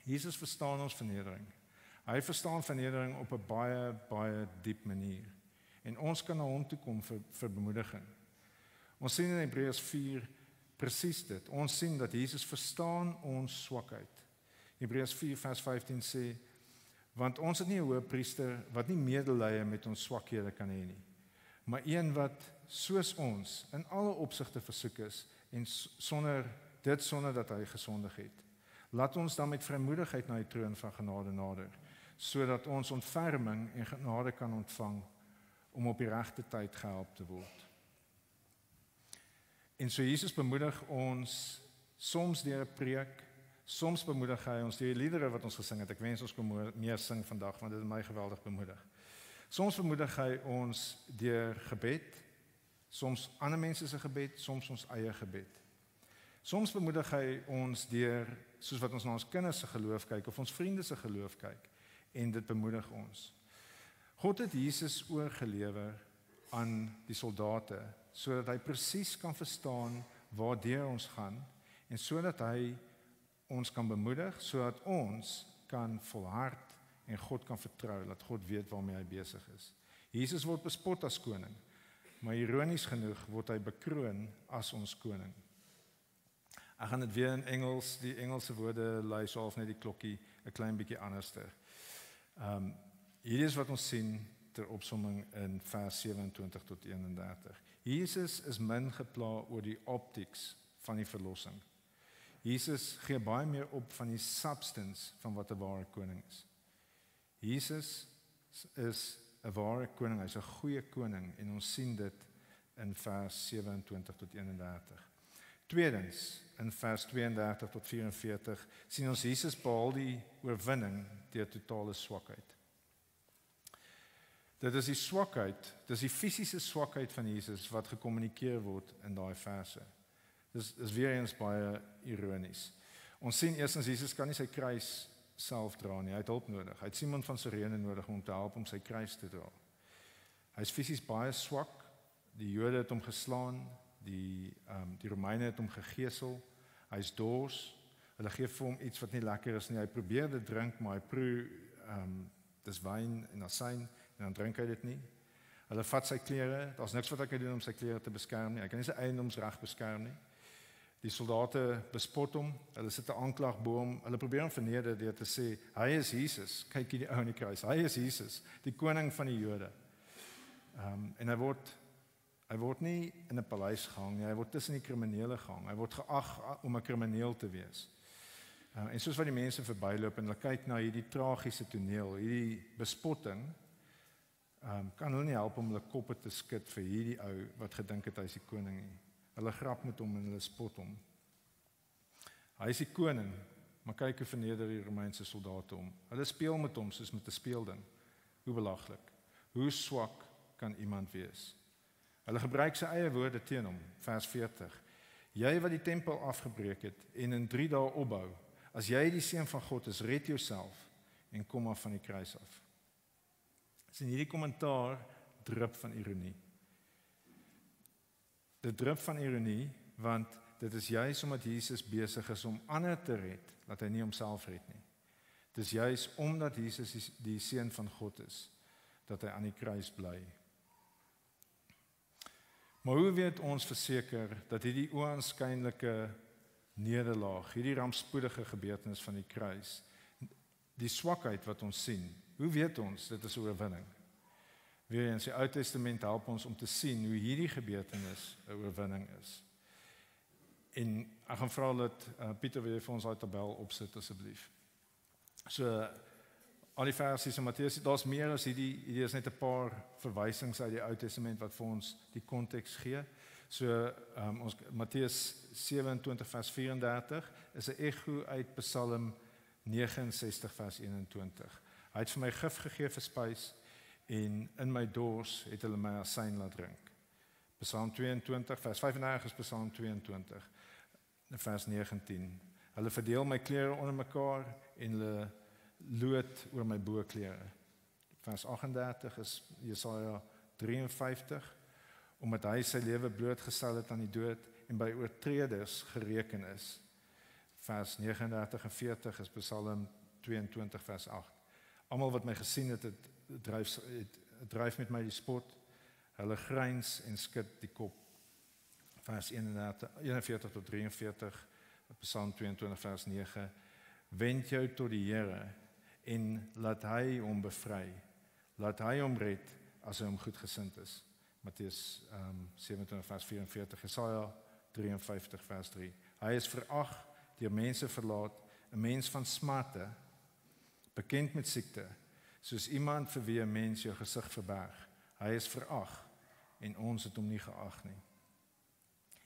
Jesus verstaan ons vernedering. Hy verstaan vernedering op 'n baie diep manier. En ons kan na hom toe kom vir bemoediging. Ons sien in Hebreërs 4 presies dit. Ons sien dat Jesus verstaan ons swakheid. Hebreërs 4 vers 15 sê, want ons het nie 'n hoëpriester wat nie medelee met ons swakhede kan hê nie, maar een wat soos ons in alle opsigte versoek is en sonder dat hy gesondig het. Laat ons dan met vrymoedigheid na die troon van genade nader, sodat ons ontferming en genade kan ontvang om op die regte tyd gehelp te word. En so Jesus bemoedig ons soms deur 'n preek, soms bemoedig hy ons deur die liedere wat ons gesing het. Ek wens ons kon meer sing vandag, want dit het my geweldig bemoedig. Soms bemoedig hy ons deur gebed, soms ander mense se gebed, soms ons eie gebed. Soms bemoedig hy ons deur, soos wat ons na ons kinders se geloof kyk, of ons vriende se geloof kyk, en dit bemoedig ons. God het Jesus oorgelewer aan die soldate, sodat hy presies kan verstaan waardeur ons gaan, en sodat hy ons kan bemoedig, sodat ons kan volhard en God kan vertrou, dat God weet waarmee hy besig is. Jesus word bespot as koning, maar ironies genoeg word hy bekroon as ons koning. Ek gaan dit weer in Engels, die Engelse woorde lui so half net die klokkie 'n klein bietjie anderster. Hier is wat ons sien ter opsomming in vers 27 tot 31. Jesus is min gepla oor die optics van die verlossing. Jesus gee baie meer op van die substance van wat 'n ware koning is. Jesus is 'n ware koning, hy's 'n goeie koning en ons sien dit in vers 27 tot 31. Tweedens, in vers 32 tot 44 sien ons Jesus behaal die oorwinning deur totale swakheid. Dit is die swakheid, dis die fisiese swakheid van Jesus wat gekommunikeer word in daai verse. Dis weer eens baie ironies. Ons sien eerstens Jesus kan nie sy kruis self dra nie, hy het hulp nodig. Hy het Simon van Sirene nodig om te help om sy kruis te dra. Hy is fisies baie swak, die Jode het hom geslaan, die Romeine het hom gegeesel, hy is dors, hulle gee vir hom iets wat nie lekker is nie, hy probeer dit drink, maar hy proe, dis wyn en asyn, en dan drink hy dit nie. Hulle vat sy klere, daar's niks wat hy kan doen om sy klere te beskerm nie, hy kan nie sy eiendomsreg beskerm nie. Die soldate bespot hom, hulle sit 'n aanklag bo hom, hulle probeer hom verneder deur te sê, hy is Jesus, kyk hier die ou in die kruis, hy is Jesus, die koning van die Jode. En hy word nie in 'n paleis gehang nie, hy word tussen die kriminele gehang, hy word geag om 'n krimineel te wees. En soos wat die mense verbyloop en hulle kyk na hierdie tragiese toneel, hierdie bespotting, kan hulle nie help om hulle koppe te skud vir hierdie ou wat gedink het hy is die koning nie. Hulle grap met hom en hulle spot hom. Hy is die koning, maar kyk hoe verneder die Romeinse soldate hom. Hulle speel met hom soos met 'n speelding. Hoe belaglik. Hoe swak kan iemand wees? Hulle gebruik sy eie woorde teen hom, vers 40. Jy wat die tempel afgebreek het en in 3 dae opbou, as jy die seun van God is, red jouself en kom af van die kruis af. Sien hierdie kommentaar drup van ironie. Dit drup van ironie, want dit is juis omdat Jesus besig is om ander te red, dat hy nie homself red nie. Dit is juis omdat Jesus die seun van God is, dat hy aan die kruis bly. Maar hoe weet ons verseker dat hierdie oënskynlike nederlaag, hierdie rampspoedige gebeurtenis van die kruis, die swakheid wat ons sien, hoe weet ons dit is oorwinning? Weer eens, die Ou Testament help ons om te sien hoe hierdie gebeurtenis 'n oorwinning is. En ek gaan vra dat Pieter weer vir ons daai tabel opsit asseblief. So al die versies in Matteus, daar's meer as hierdie is net 'n paar verwysings uit die Ou Testament wat vir ons die konteks gee. So ons Matteus 27 vers 34 is 'n ekho uit Psalm 69 vers 21. Hy het vir my gif gegee vir spys en in my dors het hulle my asyn laat drink. Psalm 22 vers 35 is Psalm 22 vers 19. Hulle verdeel my klere onder mekaar en hulle lood oor my boklere. Vers 38 is Jesaja 53 omdat hy sy lewe blootgestel het aan die dood en by oortreders gereken is. Vers 39 en 40 is Psalm 22 vers 8. Almal wat my gesien het, dryf met my die spot. Hulle gryns en skud die kop. Vers 41 tot 43, Psalm 22 vers 9. Wend jou tot die Here en laat hy hom bevry. Laat hy hom red as hy hom goedgesind is. Matteus 27 vers 44, Jesaja 53 vers 3. Hy is verag, deur mense verlaat, 'n mens van smarte, bekend met siekte, soos iemand vir wie 'n mens jou gesig verberg. Hy is verag en ons het hom nie geag nie.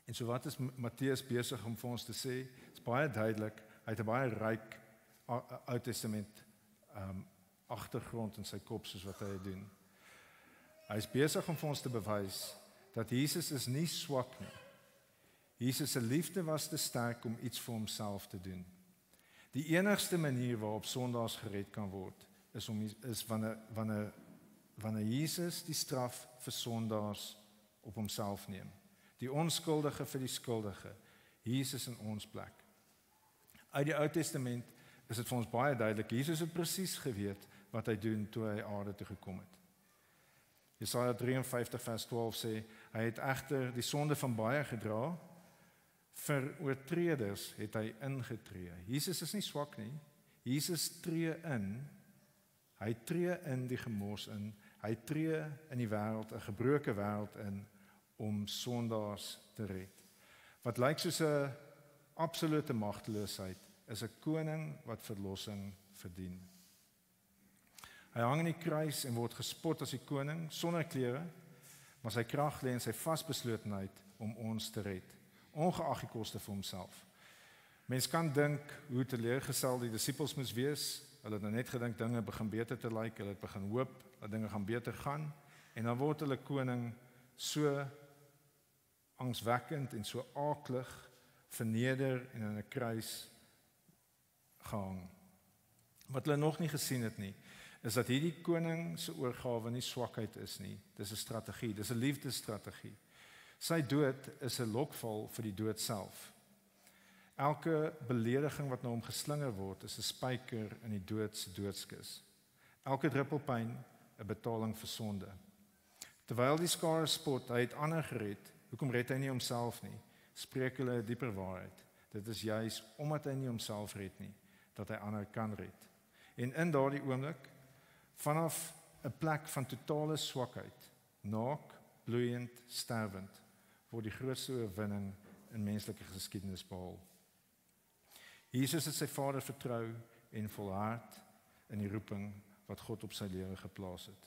En so wat is Matteus besig om vir ons te sê? Dit is baie duidelik, hy het 'n baie ryk Ou Testament agtergrond in sy kop soos wat hy doen. Hy is besig om vir ons te bewys dat Jesus is nie swak nie. Jesus se liefde was te sterk om iets vir homself te doen. Die enigste manier waarop sondaars gered kan word, is wanneer Jesus die straf vir sondaars op homself neem. Die onskuldige vir die skuldige, Jesus in ons plek. Uit die Ou Testament is dit vir ons baie duidelik, Jesus het presies geweet wat hy doen toe hy aarde toe gekom het. Jesaja 53 vers 12 sê, hy het egter die sonde van baie gedra, vir oortreders het hy ingetree. Jesus is nie swak nie, Jesus tree in, hy tree in die gemors in, hy tree in die wêreld, 'n gebroke wêreld in, om sondaars te red. Wat lyk soos 'n absolute magteloosheid, is 'n koning wat verlossing verdien. Hy hang in die kruis en word gespot as die koning, sonder klere, maar sy krag lê in sy vasbeslotenheid om ons te red, ongeag die koste vir homself. Mens kan dink hoe teleurgestel die disippels moes wees hulle het nou net gedink dinge begin beter te lyk, hulle het begin hoop dat dinge gaan beter gaan, en dan word hulle koning so angswekkend en so aaklig verneder en in 'n kruis gehang. Wat hulle nog nie gesien het nie, is dat hierdie koning se oorgawe nie swakheid is nie. Dis 'n strategie, dis 'n liefdesstrategie. Sy dood is 'n lokval vir die dood self. Elke belediging wat na hom geslinger word, is 'n spyker in die dood se doodskis. Elke druppel pyn 'n betaling vir sonde. Terwyl die skare spot, hy het ander gered, hoekom red hy nie homself nie? Spreek hulle 'n dieper waarheid. Dit is juis omdat hy nie homself red nie, dat hy ander kan red. En in daardie oomblik, vanaf 'n plek van totale swakheid, naak, bloeiend, sterwend, word die grootste oorwinning in menslike geskiedenis behaal. Jesus het sy Vader vertrou en volhard in die roeping wat God op sy lewe geplaas het.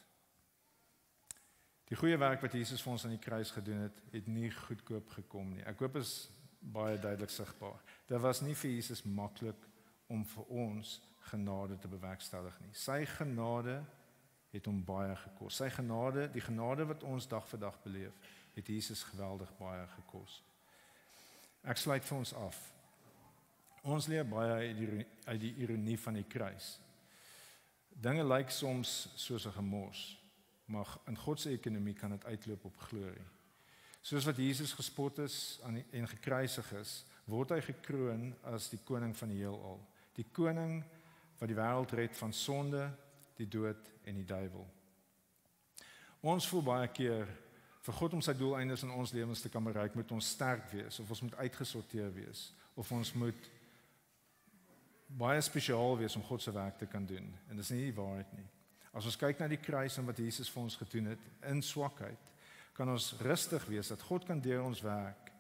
Die goeie werk wat Jesus vir ons aan die kruis gedoen het, het nie goedkoop gekom nie. Ek hoop is baie duidelik sigbaar. Dit was nie vir Jesus maklik om vir ons genade te bewerkstellig nie. Sy genade het hom baie gekos. Sy genade, die genade wat ons dag vir dag beleef, het Jesus geweldig baie gekos. Ek sluit vir ons af. Ons leer baie uit die ironie van die kruis. Dinge lyk soms soos 'n gemors, maar in God se ekonomie kan dit uitloop op glorie. Soos wat Jesus gespot is en gekruisig is, word hy gekroon as die koning van die heelal. Die koning wat die wêreld red van sonde, die dood en die duiwel. Ons voel baie keer vir God om sy doeleindes in ons lewens te kan bereik, moet ons sterk wees, of ons moet uitgesorteer wees, of ons moet baie spesiaal wees om God se werk te kan doen. En dis nie die waarheid nie. As ons kyk na die kruis en wat Jesus vir ons gedoen het in swakheid, kan ons rustig wees dat God kan deur ons werk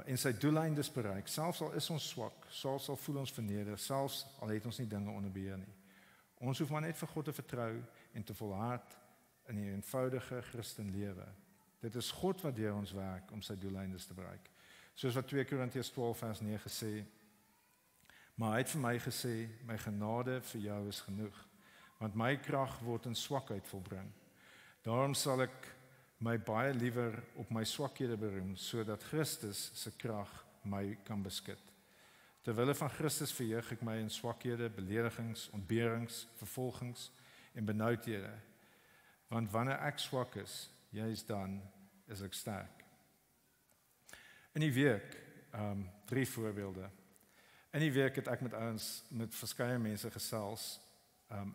en sy doeleindes bereik. Selfs al is ons swak, selfs al voel ons verneder, selfs al het ons nie dinge onder beheer nie. Ons hoef maar net vir God te vertrou en te volhard in 'n eenvoudige Christenlewe. Dit is God wat deur ons werk om sy doeleindes te bereik. Soos wat 2 Korintiërs 12 vers 9 sê, maar hy het vir my gesê, my genade vir jou is genoeg, want my krag word in swakheid volbring. Daarom sal ek my baie liewer op my swakhede beroem, sodat Christus se krag my kan beskik. Terwille van Christus verheug ek my in swakhede, beledigings, ontberings, vervolgings en benoudhede. Want wanneer ek swak is, juis dan is ek sterk. In die week, 3 voorbeelde. In die week het ek met verskeie mense gesels.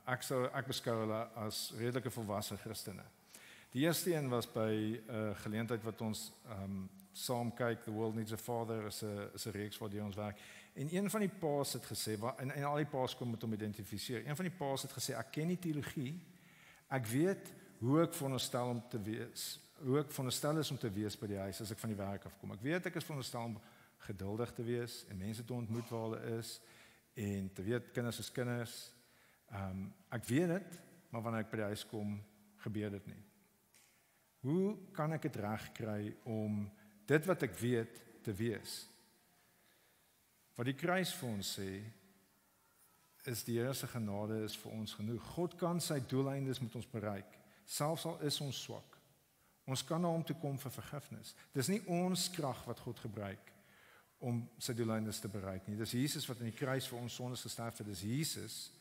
Ek beskou hulle as redelike volwasse Christene. Die eerste een was by 'n geleentheid wat ons saam kyk, The World Needs a Father, is 'n reeks waardeur ons werk. En een van die paas het gesê, en al die paas kom met hom identifiseer. Een van die paas het gesê, ek ken nie teologie, ek weet hoe ek veronderstel is om te wees by die huis as ek van die werk afkom. Ek weet ek is veronderstel om geduldig te wees en mense te ontmoet waar hulle is en te weet kinders is kinders. Ek weet dit, maar wanneer ek by die huis kom, gebeur dit nie. Hoe kan ek dit reg kry om dit wat ek weet te wees? Wat die kruis vir ons sê, is die Here se genade is vir ons genoeg. God kan sy doeleindes met ons bereik, selfs al is ons swak. Ons kan na hom toe kom vir vergifnis. Dis nie ons krag wat God gebruik om sy doeleindes te bereik nie. Dis Jesus wat aan die kruis vir ons sondes gesterf het. Dis Jesus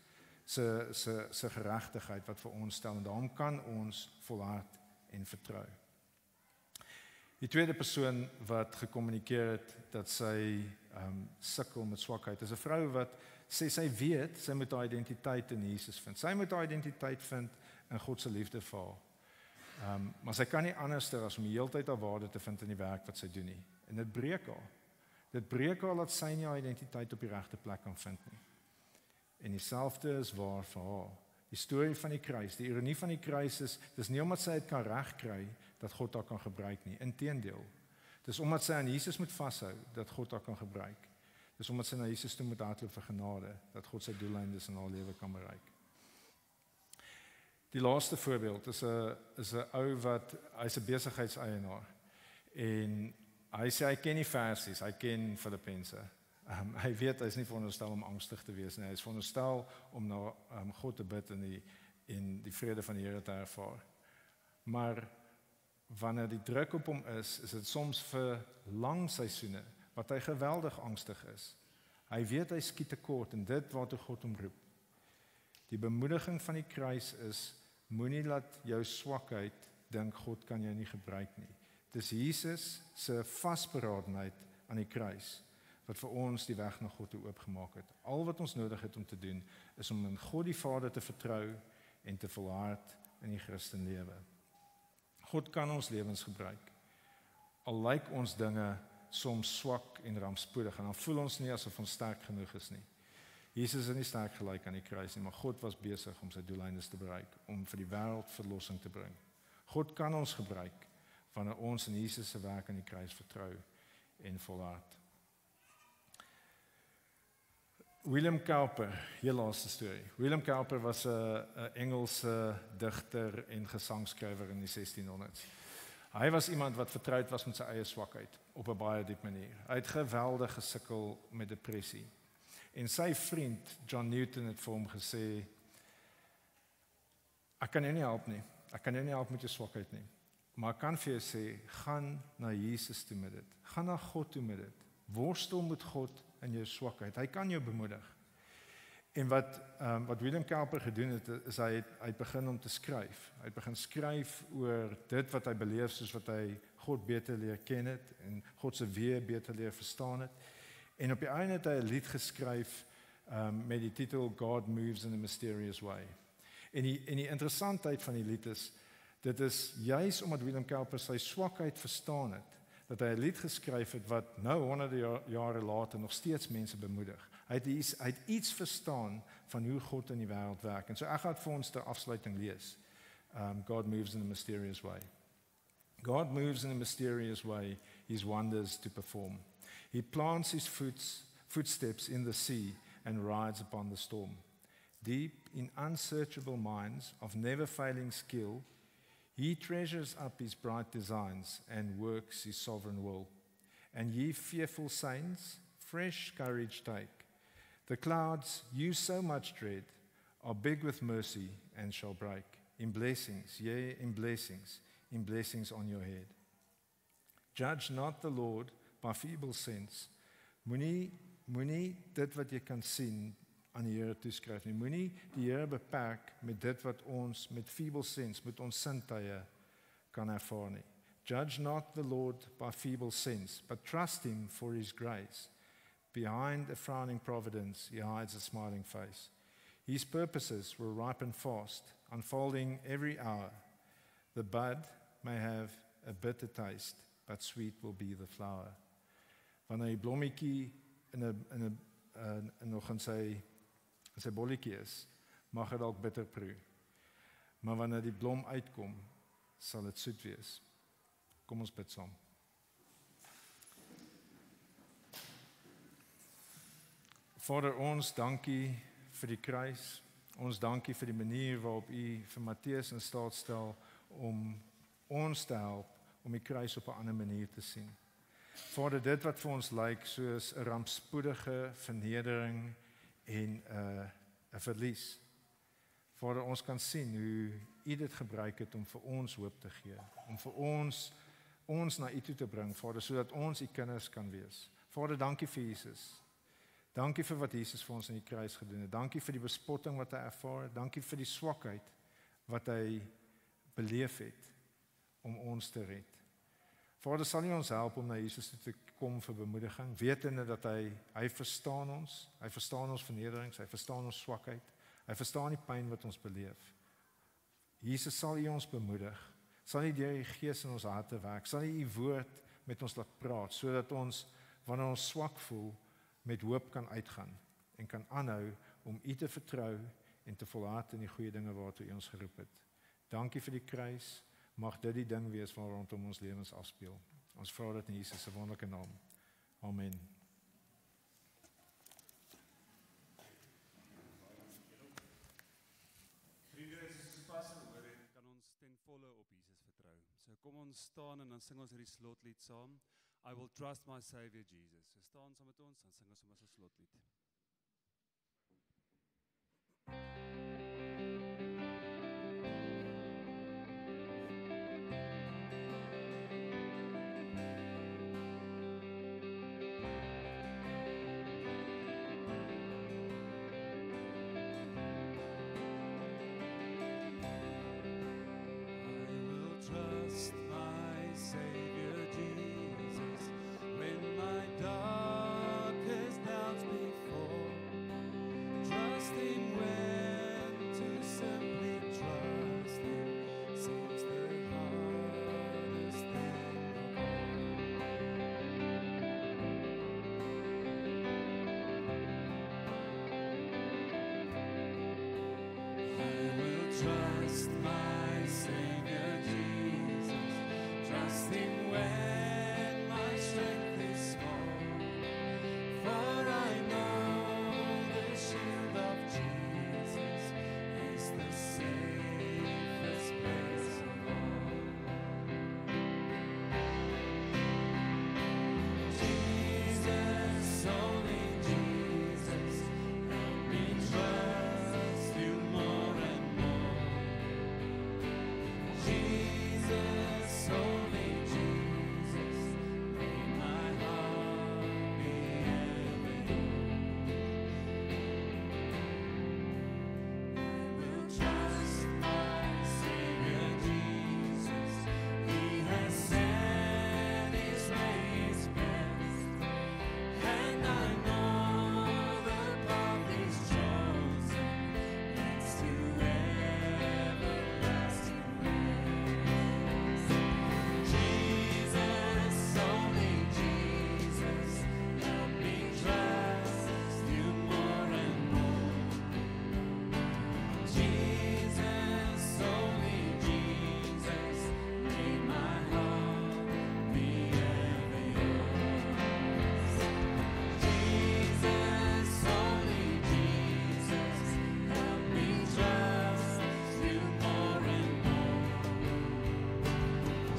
se geregtigheid wat vir ons stel en daarom kan ons volhard en vertrou. Die tweede persoon wat gekommunikeer het dat sy sukkel met swakheid is 'n vrou wat sê sy weet sy moet haar identiteit in Jesus vind. Sy moet haar identiteit vind in God se liefde vir haar. Maar sy kan nie anderster as om die hele tyd haar waarde te vind in die werk wat sy doen nie. En dit breek haar. Dit breek haar dat sy nie haar identiteit op die regte plek kan vind nie. En dieselfde is waar vir haar. Die storie van die kruis, die ironie van die kruis is, dis nie omdat sy dit kan regkry dat God haar kan gebruik nie. Inteendeel. Dis omdat sy aan Jesus moet vashou dat God haar kan gebruik. Dis omdat sy na Jesus toe moet hardloop vir genade dat God sy doeleindes in haar lewe kan bereik. Die laaste voorbeeld is 'n ou wat hy's 'n besigheidseienaar en hy sê hy ken nie versies, hy ken Filippense. Hy weet hy is nie veronderstel om angstig te wees nie. Hy is veronderstel om na God te bid en die vrede van die Here te ervaar. Maar wanneer die druk op hom is dit soms vir lang seisoene wat hy geweldig angstig is. Hy weet hy skiet tekort en dit waartoe God hom roep. Die bemoediging van die kruis is, moenie laat jou swakheid dink God kan jou nie gebruik nie. Dis Jesus se vasberadenheid aan die kruis wat vir ons die weg na God toe oopgemaak het. Al wat ons nodig het om te doen is om in God die Vader te vertrou en te volhard in die Christenlewe. God kan ons lewens gebruik. Al lyk ons dinge soms swak en rampspoedig en dan voel ons nie asof ons sterk genoeg is nie. Jesus is nie sterk gelyk aan die kruis nie, maar God was besig om sy doeleindes te bereik, om vir die wêreld verlossing te bring. God kan ons gebruik wanneer ons in Jesus se werk aan die kruis vertrou en volhard. William Cowper, hier laaste storie. William Cowper was 'n Engelse digter en gesangskrywer in die 1600s. Hy was iemand wat vertroud was met sy eie swakheid op 'n baie diep manier. Hy het geweldig gesukkel met depressie. En sy vriend John Newton het vir hom gesê: "Ek kan jou nie help nie. Ek kan jou nie help met jou swakheid nie. Maar ek kan vir jou sê, gaan na Jesus toe met dit. Gaan na God toe met dit. Worstel met God in jou swakheid. Hy kan jou bemoedig." En wat William Cowper gedoen het, is hy het begin om te skryf. Hy het begin skryf oor dit wat hy beleef, soos wat hy God beter leer ken het en God se weë beter leer verstaan het. En op die einde het hy 'n lied geskryf met die titel God Moves in a Mysterious Way. En die interessantheid van die lied is, dit is juis omdat William Cowper sy swakheid verstaan het, dat hy 'n lied geskryf het wat nou honderde jare later nog steeds mense bemoedig. Hy het iets verstaan van hoe God in die wêreld werk. En so ek gaan vir ons ter afsluiting lees. God moves in a mysterious way. God moves in a mysterious way, his wonders to perform. He plants his footsteps in the sea and rides upon the storm. Deep in unsearchable minds of never-failing skill, he treasures up his bright designs and works his sovereign will. And ye fearful saints, fresh courage take. The clouds you so much dread are big with mercy and shall break. In blessings, yea, in blessings on your head. Judge not the Lord by feeble sense. Moenie dit wat jy kan sien aan die Here toeskryf nie. Moenie die Here beperk met dit wat ons met feeble sense, met ons sintuie kan ervaar nie. Judge not the Lord by feeble sense, but trust him for his grace. Behind a frowning providence, he hides a smiling face. His purposes will ripen fast, unfolding every hour. The bud may have a bitter taste, but sweet will be the flower. Wanneer die blommetjie nog in sy bolletjie is, mag dit dalk bitter proe. Maar wanneer die blom uitkom, sal dit soet wees. Kom ons bid saam. Vader, ons dankie vir die kruis. Ons dankie vir die manier waarop U vir Matteus in staat stel om ons te help om die kruis op 'n ander manier te sien. Vader, dit wat vir ons lyk soos 'n rampspoedige vernedering en 'n verlies. Vader, ons kan sien hoe U dit gebruik het om vir ons hoop te gee, om vir ons na U toe te bring, Vader, sodat ons U kinders kan wees. Vader, dankie vir Jesus. Dankie vir wat Jesus vir ons in die kruis gedoen het. Dankie vir die bespotting wat hy ervaar het. Dankie vir die swakheid wat hy beleef het om ons te red. Vader, sal U ons help om na Jesus toe te kom vir bemoediging, wetende dat hy verstaan ons, hy verstaan ons vernederings, hy verstaan ons swakheid, hy verstaan die pyn wat ons beleef. Jesus, sal U ons bemoedig, sal U deur die Gees in ons harte werk, sal U U woord met ons laat praat, sodat ons, wanneer ons swak voel, met hoop kan uitgaan en kan aanhou om U te vertrou en te volhard in die goeie dinge waartoe U ons geroep het. Dankie vir die kruis. Mag dit die ding wees waar rondom ons lewens afspeel. Ons vra dit in Jesus se wonderlike naam. Amen. Vriende, soos pas gehoor het, kan ons ten volle op Jesus vertrou. So kom ons staan en dan sing ons hierdie slotlied saam. I will trust my Savior Jesus. So staan saam met ons, dan sing ons sommer as 'n slotlied. Trust my Savior Jesus when my darkest doubts befall. Trust Him when to simply trust Him seems the hardest thing of all. I will trust my Savior Jesus. Trust Him when my strength is small, for I know the shield of Jesus is the safest place of all. Jesus, only Jesus, help me trust You more and more. Jesus, only Jesus, may my heart be ever yours. I will trust my Savior Jesus. He has said His way is best, and I know the path He's chosen leads to everlasting rest. Jesus, only Jesus, help me trust You more and more. Jesus, only Jesus, may my heart be ever yours. Jesus, only Jesus, help me trust You more and more.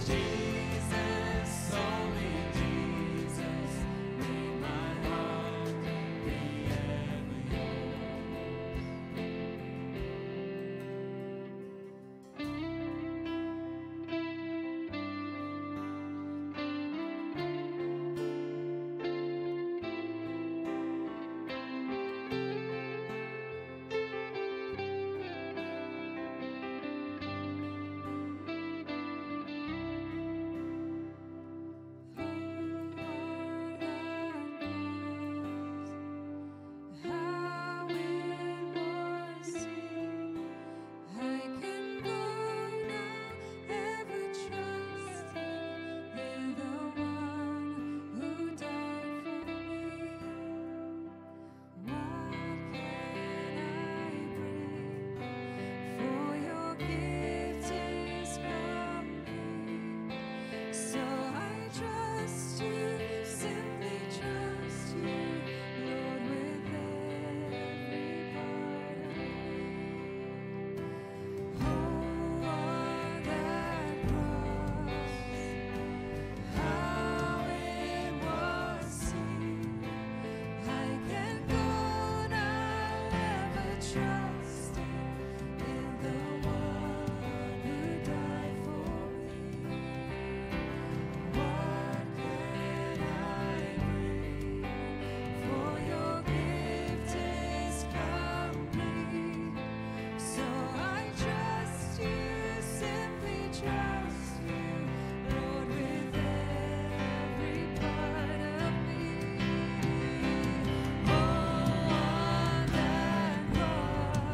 Jesus, only Jesus, may my heart be ever How it was seen, I can go now, ever trusting in the one who died for me. What can I bring? For Your gift is from me. So I trust You, simply trust You, Lord, with every part of me. Oh, on that cross, how it was seen, I can go now, ever trusting in the one who died for me. What can I bring? For Your gift is complete. So I trust You, simply trust You, Lord, with every part of me. Oh, on that cross,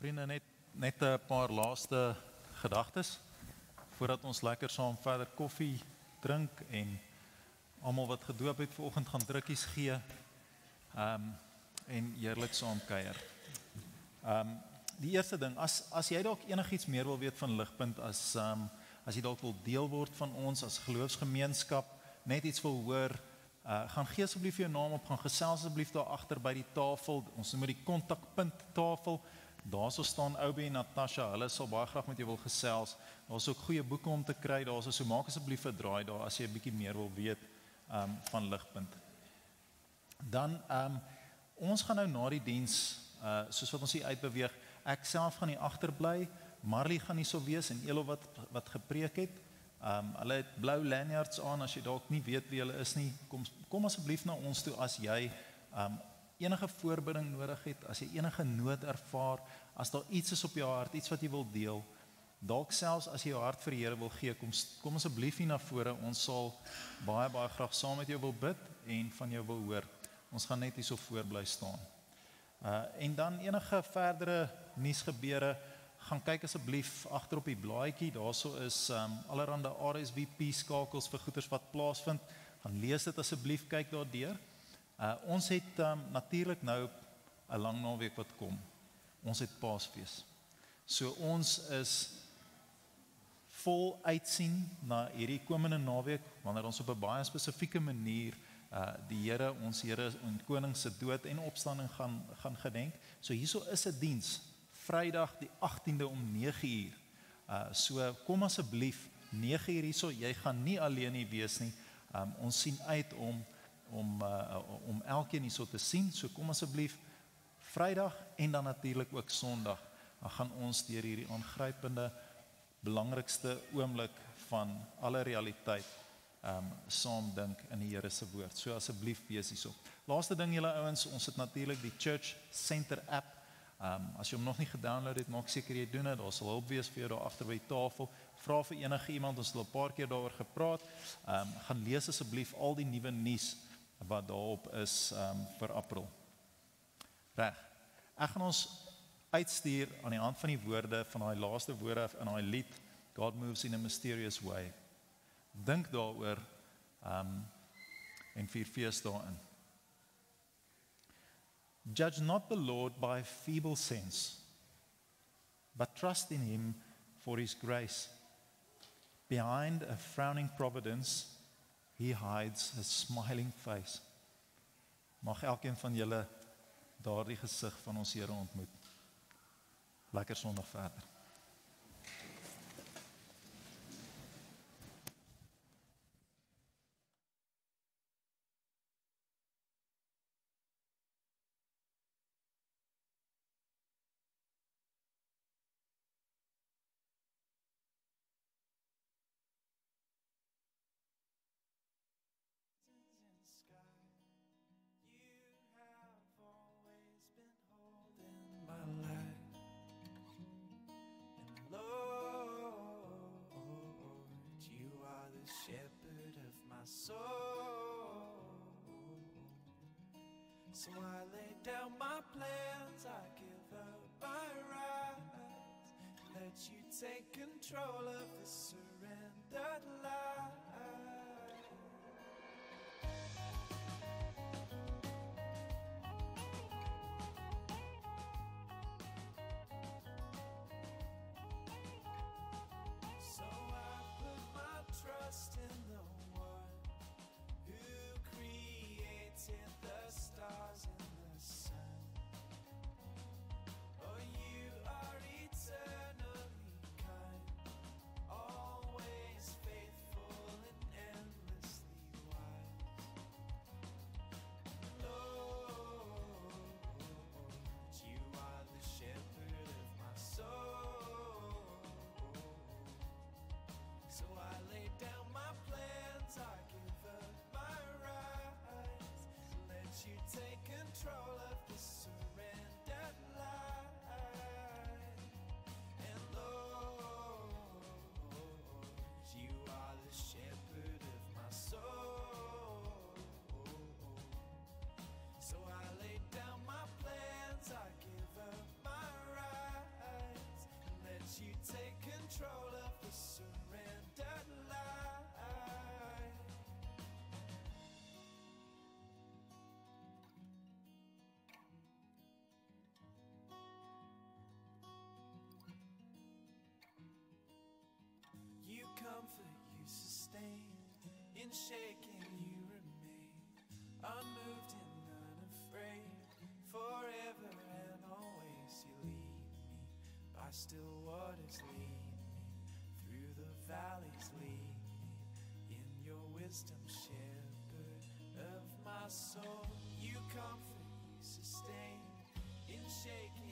Vriende, net 'n paar laaste gedagtes voordat ons lekker saam verder koffie drink en almal wat gedoop het vanoggend gaan drukkies gee en heerlik saam kuier. Die eerste ding, as jy dalk enigiets meer wil weet van Ligpunt, as jy dalk wil deel word van ons as geloofsgemeenskap, net iets wil hoor, gaan gee asseblief jou naam op, gaan gesels asseblief daar agter by die tafel, ons noem dit die kontakpunt tafel. Daarso staan Obi en Natasha, hulle sal baie graag met jou wil gesels. Daar's ook goeie boeke om te kry, daar's so maak asseblief 'n draai daar as jy 'n bietjie meer wil weet van Ligpunt. Dan ons gaan nou na die diens, soos wat ons hier uitbeweeg, ek self gaan hier agterbly, Marley gaan hier so wees en Elo wat gepreek het. Hulle het blou lanyards aan, as jy dalk nie weet wie hulle is nie, kom asseblief na ons toe as jy enige voorbereiding nodig het, as jy enige nood ervaar, as daar iets is op jou hart, iets wat jy wil deel, dalk selfs as jy jou hart vir die Here wil gee, kom asseblief hier na vore, ons sal baie graag saam met jou wil bid en van jou wil hoor. Ons gaan net hier so voor bly staan. En dan enige verdere nuusgebeure, gaan kyk asseblief agter op die blaadjie, daarso is allerhande RSVP skakels vir goeders wat plaasvind, gaan lees dit asseblief, kyk daardeur. Ons het natuurlik nou 'n lang naweek wat kom. Ons het Paasfees. So ons is vol uitsien na hierdie komende naweek, wanneer ons op 'n baie spesifieke manier die Here, ons Here en Koning se dood en opstanding gaan gedenk. So hierso is 'n diens, Vrydag die 18de om 9:00. So kom asseblief 9:00 hierso, jy gaan nie alleen hier wees nie. Ons sien uit om elkeen hierso te sien. So kom asseblief Vrydag en dan natuurlik ook Sondag. Dan gaan ons deur hierdie aangrypende belangrikste oomblik van alle realiteit saam dink in die Here se woord. So asseblief wees hierso. Laaste ding julle ouens, ons het natuurlik die Church Center app. As jy hom nog nie gedownload het, maak seker jy doen dit. Daar sal hulp wees vir jou daar agter by die tafel. Vra vir enige iemand, ons het al 'n paar keer daaroor gepraat. Gaan lees asseblief al die nuwe nuus wat daarop is vir April. Reg. Ek gaan ons uitstuur aan die hand van die woorde van daai laaste woorde in daai lied God Moves in a Mysterious Way. Dink daaroor en vier fees daarin. Judge not the Lord by feeble sense, but trust in him for his grace. Behind a frowning providence, he hides a smiling face. Mag elkeen van julle daardie gesig van ons Here ontmoet. Lekker Sondag verder. So I lay down my plans, I give up my rights, let you take control of this surrendered life. So I put my trust in the one who created the stars and the sun. Oh, you are eternally kind, all sustained. In shaking you remain, unmoved and unafraid. Forever and always you lead me by still waters, lead me through the valleys, lead me in your wisdom, shepherd of my soul. You comfort, you sustain. In shaking